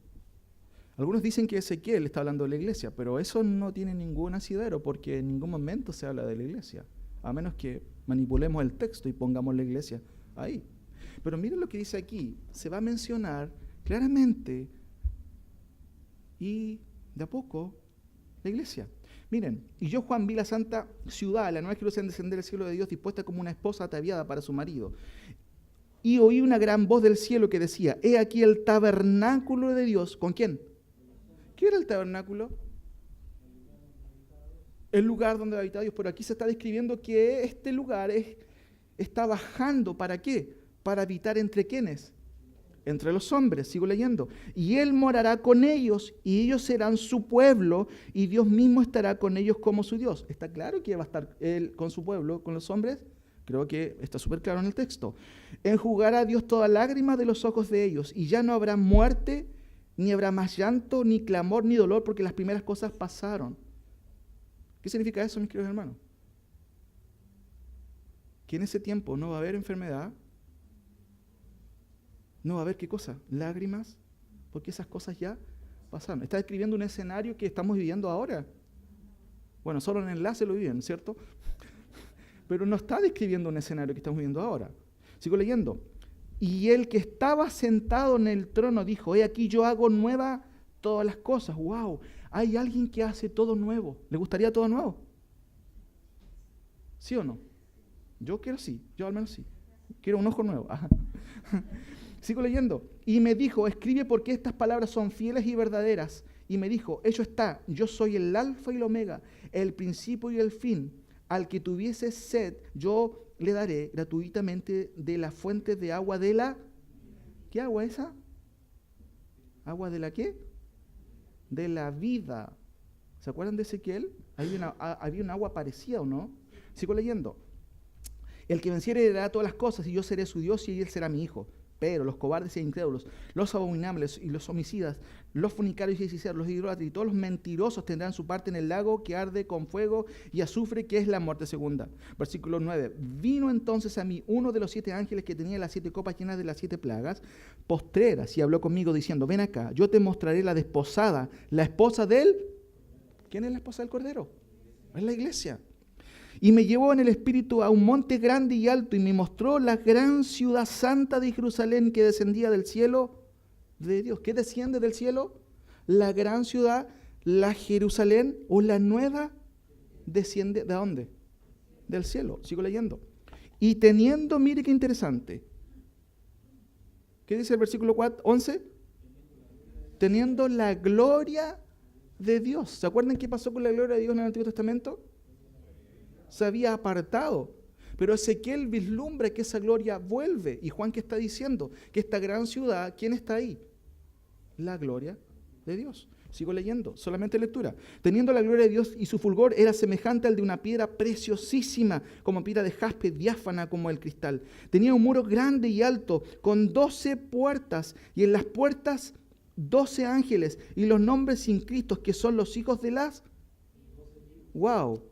Algunos dicen que Ezequiel está hablando de la iglesia, pero eso no tiene ningún asidero, porque en ningún momento se habla de la iglesia, a menos que manipulemos el texto y pongamos la iglesia ahí. Pero miren lo que dice aquí, se va a mencionar claramente y de a poco la iglesia. Miren, y yo, Juan, vi la santa ciudad, la nueva Jerusalén, descender del cielo de Dios, dispuesta como una esposa ataviada para su marido. Y oí una gran voz del cielo que decía: he aquí el tabernáculo de Dios. ¿Con quién? ¿Qué era el tabernáculo? el lugar donde habita Dios. Pero aquí se está describiendo que este lugar está bajando. ¿Para qué? Para habitar entre ¿quiénes? Entre los hombres, sigo leyendo. Y Él morará con ellos, y ellos serán su pueblo, y Dios mismo estará con ellos como su Dios. ¿Está claro que va a estar Él con su pueblo, con los hombres? Creo que está súper claro en el texto. Enjugará Dios toda lágrima de los ojos de ellos, y ya no habrá muerte, ni habrá más llanto, ni clamor, ni dolor, porque las primeras cosas pasaron. ¿Qué significa eso, mis queridos hermanos? Que en ese tiempo no va a haber enfermedad, no va a haber ¿qué cosa? Lágrimas, porque esas cosas ya pasaron. Está describiendo un escenario que estamos viviendo ahora. Bueno, solo en enlace lo viven, ¿cierto? Pero no está describiendo un escenario que estamos viviendo ahora. Sigo leyendo. Y el que estaba sentado en el trono dijo, he aquí yo hago nueva todas las cosas. ¡Wow! Hay alguien que hace todo nuevo. ¿Le gustaría todo nuevo? ¿Sí o no? Yo quiero sí, yo al menos sí. Quiero un ojo nuevo. Ajá. Sigo leyendo. Y me dijo, escribe porque estas palabras son fieles y verdaderas. Y me dijo, hecho está, yo soy el alfa y el omega, el principio y el fin. Al que tuviese sed, yo le daré gratuitamente de la fuente de agua de la... ¿Qué agua esa? ¿Agua de la qué? De la vida. ¿Se acuerdan de Ezequiel? Había un agua parecida, ¿o no? Sigo leyendo. El que venciere heredará todas las cosas, y yo seré su Dios, y él será mi hijo. Pero los cobardes e incrédulos, los abominables y los homicidas, los fornicarios y hechiceros, los idólatras y todos los mentirosos tendrán su parte en el lago que arde con fuego y azufre, que es la muerte segunda. Versículo 9. Vino entonces a mí uno de los 7 ángeles que tenía las 7 copas llenas de las 7 plagas postreras, y habló conmigo diciendo, ven acá, yo te mostraré la desposada, la esposa del... ¿Quién es la esposa del Cordero? Es la iglesia. Y me llevó en el espíritu a un monte grande y alto, y me mostró la gran ciudad santa de Jerusalén, que descendía del cielo de Dios. ¿Qué desciende del cielo? La gran ciudad, la Jerusalén, o la nueva, desciende ¿de dónde? Del cielo. Sigo leyendo. Y teniendo, mire qué interesante. ¿Qué dice el versículo 11? Teniendo la gloria de Dios. ¿Se acuerdan qué pasó con la gloria de Dios en el Antiguo Testamento? Se había apartado, pero Ezequiel vislumbra que esa gloria vuelve. ¿Y Juan qué está diciendo? Que esta gran ciudad, ¿quién está ahí? La gloria de Dios. Sigo leyendo, solamente lectura. Teniendo la gloria de Dios, y su fulgor era semejante al de una piedra preciosísima, como piedra de jaspe, diáfana como el cristal. Tenía un muro grande y alto, con 12 puertas, y en las puertas 12 ángeles, y los nombres inscritos, que son los hijos de las... ¡Wow!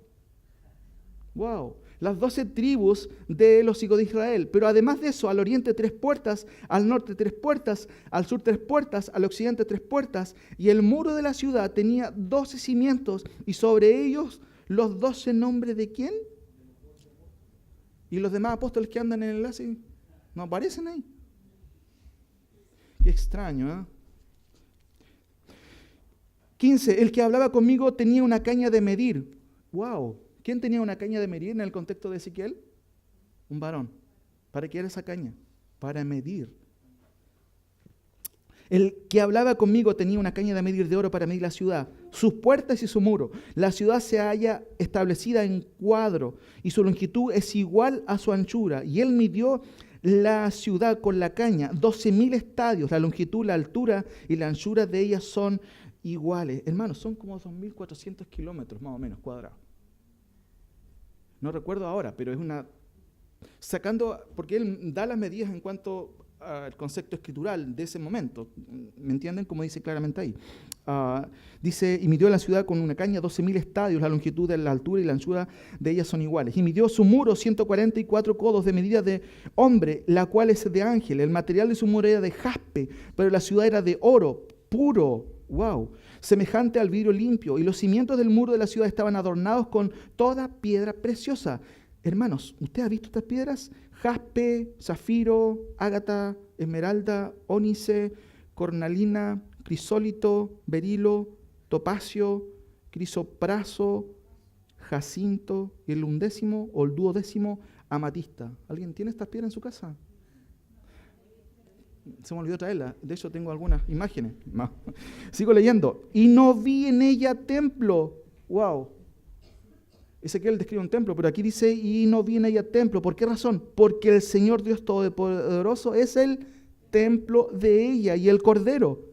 ¡Wow! Las 12 tribus de los hijos de Israel. Pero además de eso, al oriente 3 puertas, al norte 3 puertas, al sur 3 puertas, al occidente 3 puertas. Y el muro de la ciudad tenía 12 cimientos, y sobre ellos los 12 nombres de ¿quién? Y los demás apóstoles que andan en el enlace no aparecen ahí. Qué extraño, ¿eh? 15. El que hablaba conmigo tenía una caña de medir. ¡Wow! ¿Quién tenía una caña de medir en el contexto de Ezequiel? Un varón. ¿Para qué era esa caña? Para medir. El que hablaba conmigo tenía una caña de medir de oro para medir la ciudad, sus puertas y su muro. La ciudad se halla establecida en cuadro, y su longitud es igual a su anchura. Y él midió la ciudad con la caña, 12.000 estadios. La longitud, la altura y la anchura de ella son iguales. Hermanos, son como 2.400 kilómetros más o menos cuadrados. No recuerdo ahora, pero es una... porque él da las medidas en cuanto al concepto escritural de ese momento. ¿Me entienden? Como dice claramente ahí. Dice, y midió la ciudad con una caña 12.000 estadios, la longitud, la altura y la anchura de ellas son iguales. Y midió su muro 144 codos de medida de hombre, la cual es de ángel. El material de su muro era de jaspe, pero la ciudad era de oro puro. ¡Wow! Semejante al vidrio limpio, y los cimientos del muro de la ciudad estaban adornados con toda piedra preciosa. Hermanos, ¿usted ha visto estas piedras? Jaspe, zafiro, ágata, esmeralda, ónice, cornalina, crisólito, berilo, topacio, crisopraso, jacinto, y el 11º o el 12º, amatista. ¿Alguien tiene estas piedras en su casa? Se me olvidó traerla. De hecho, tengo algunas imágenes. No. Sigo leyendo. Y no vi en ella templo. ¡Wow! Ezequiel describe un templo, pero aquí dice, y no viene ella templo. ¿Por qué razón? Porque el Señor Dios Todopoderoso es el templo de ella y el Cordero.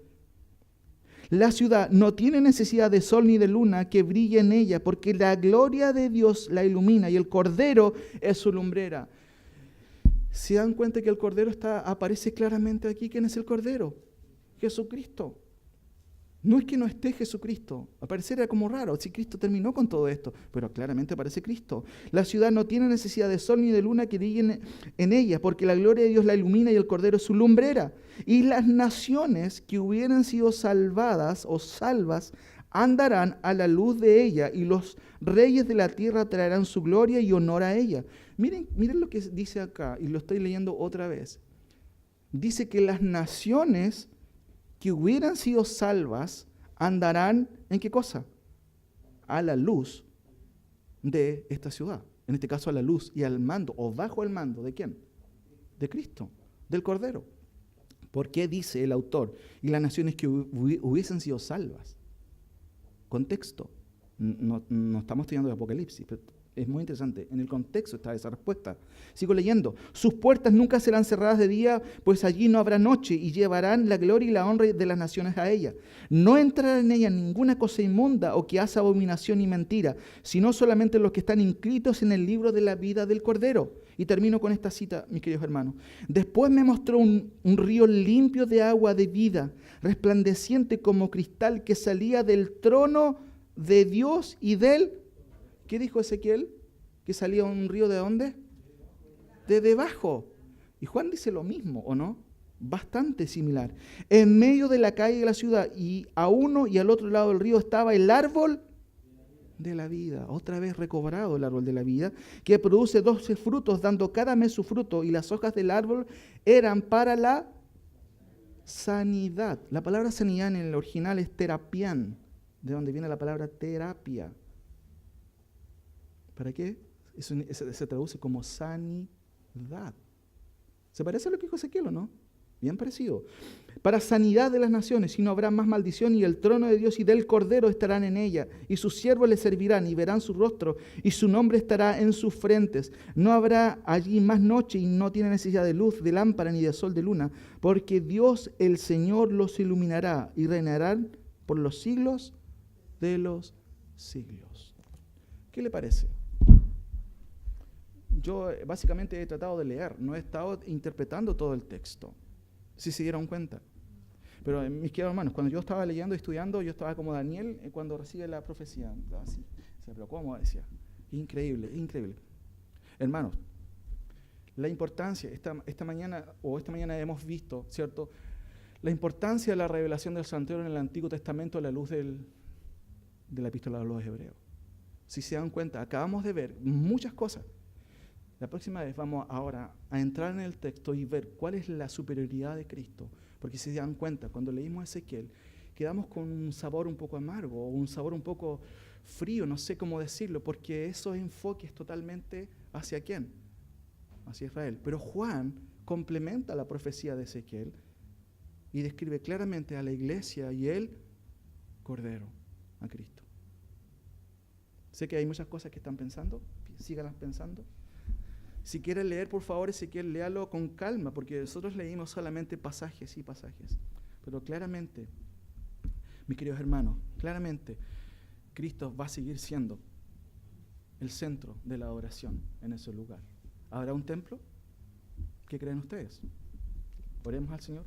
La ciudad no tiene necesidad de sol ni de luna que brille en ella, porque la gloria de Dios la ilumina y el Cordero es su lumbrera. ¿Se dan cuenta que el Cordero aparece claramente aquí? ¿Quién es el Cordero? Jesucristo. No es que no esté Jesucristo, apareciera como raro, si Cristo terminó con todo esto, pero claramente aparece Cristo. La ciudad no tiene necesidad de sol ni de luna que brillen en ella, porque la gloria de Dios la ilumina y el Cordero es su lumbrera. Y las naciones que hubieran sido salvadas o salvas andarán a la luz de ella, y los reyes de la tierra traerán su gloria y honor a ella. Miren lo que dice acá, y lo estoy leyendo otra vez. Dice que las naciones que hubieran sido salvas andarán ¿en qué cosa? A la luz de esta ciudad. En este caso a la luz y al mando, o bajo el mando, ¿de quién? De Cristo, del Cordero. ¿Por qué dice el autor? Y las naciones que hubiesen sido salvas. Contexto. No estamos estudiando el Apocalipsis, pero es muy interesante. En el contexto está esa respuesta. Sigo leyendo. Sus puertas nunca serán cerradas de día, pues allí no habrá noche, y llevarán la gloria y la honra de las naciones a ella. No entrará en ella ninguna cosa inmunda o que hace abominación y mentira, sino solamente los que están inscritos en el libro de la vida del Cordero. Y termino con esta cita, mis queridos hermanos. Después me mostró un río limpio de agua de vida, resplandeciente como cristal, que salía del trono de Dios y del... ¿Qué dijo Ezequiel? Que salía un río ¿de dónde? De debajo. Y Juan dice lo mismo, ¿o no? Bastante similar. En medio de la calle de la ciudad, y a uno y al otro lado del río, estaba el árbol de la vida. Otra vez recobrado el árbol de la vida, que produce 12 frutos, dando cada mes su fruto, y las hojas del árbol eran para la sanidad. La palabra sanidad en el original es terapián, de donde viene la palabra terapia. ¿Para qué? Eso se traduce como sanidad. ¿Se parece a lo que dijo Ezequiel o no? Bien parecido. Para sanidad de las naciones, y no habrá más maldición, y el trono de Dios y del Cordero estarán en ella, y sus siervos le servirán, y verán su rostro, y su nombre estará en sus frentes. No habrá allí más noche, y no tiene necesidad de luz, de lámpara, ni de sol, de luna, porque Dios el Señor los iluminará, y reinarán por los siglos de los siglos. ¿Qué le parece? Yo básicamente he tratado de leer, no he estado interpretando todo el texto, si se dieron cuenta. Pero mis queridos hermanos, cuando yo estaba leyendo y estudiando, yo estaba como Daniel cuando recibe la profecía. Así, pero ¿cómo decía? Increíble, increíble. Hermanos, la importancia, esta mañana hemos visto, ¿cierto? La importancia de la revelación del santuario en el Antiguo Testamento a la luz de la epístola a los Hebreos. Si se dan cuenta, acabamos de ver muchas cosas. La próxima vez vamos ahora a entrar en el texto y ver cuál es la superioridad de Cristo. Porque si se dan cuenta, cuando leímos Ezequiel, quedamos con un sabor un poco amargo, o un sabor un poco frío, no sé cómo decirlo, porque esos enfoques totalmente ¿hacia quién? Hacia Israel. Pero Juan complementa la profecía de Ezequiel y describe claramente a la iglesia y el Cordero, a Cristo. Sé que hay muchas cosas que están pensando, síganlas pensando. Si quieren leer, por favor, Ezequiel, léalo con calma, porque nosotros leímos solamente pasajes y pasajes. Pero claramente, mis queridos hermanos, claramente, Cristo va a seguir siendo el centro de la adoración en ese lugar. ¿Habrá un templo? ¿Qué creen ustedes? Oremos al Señor.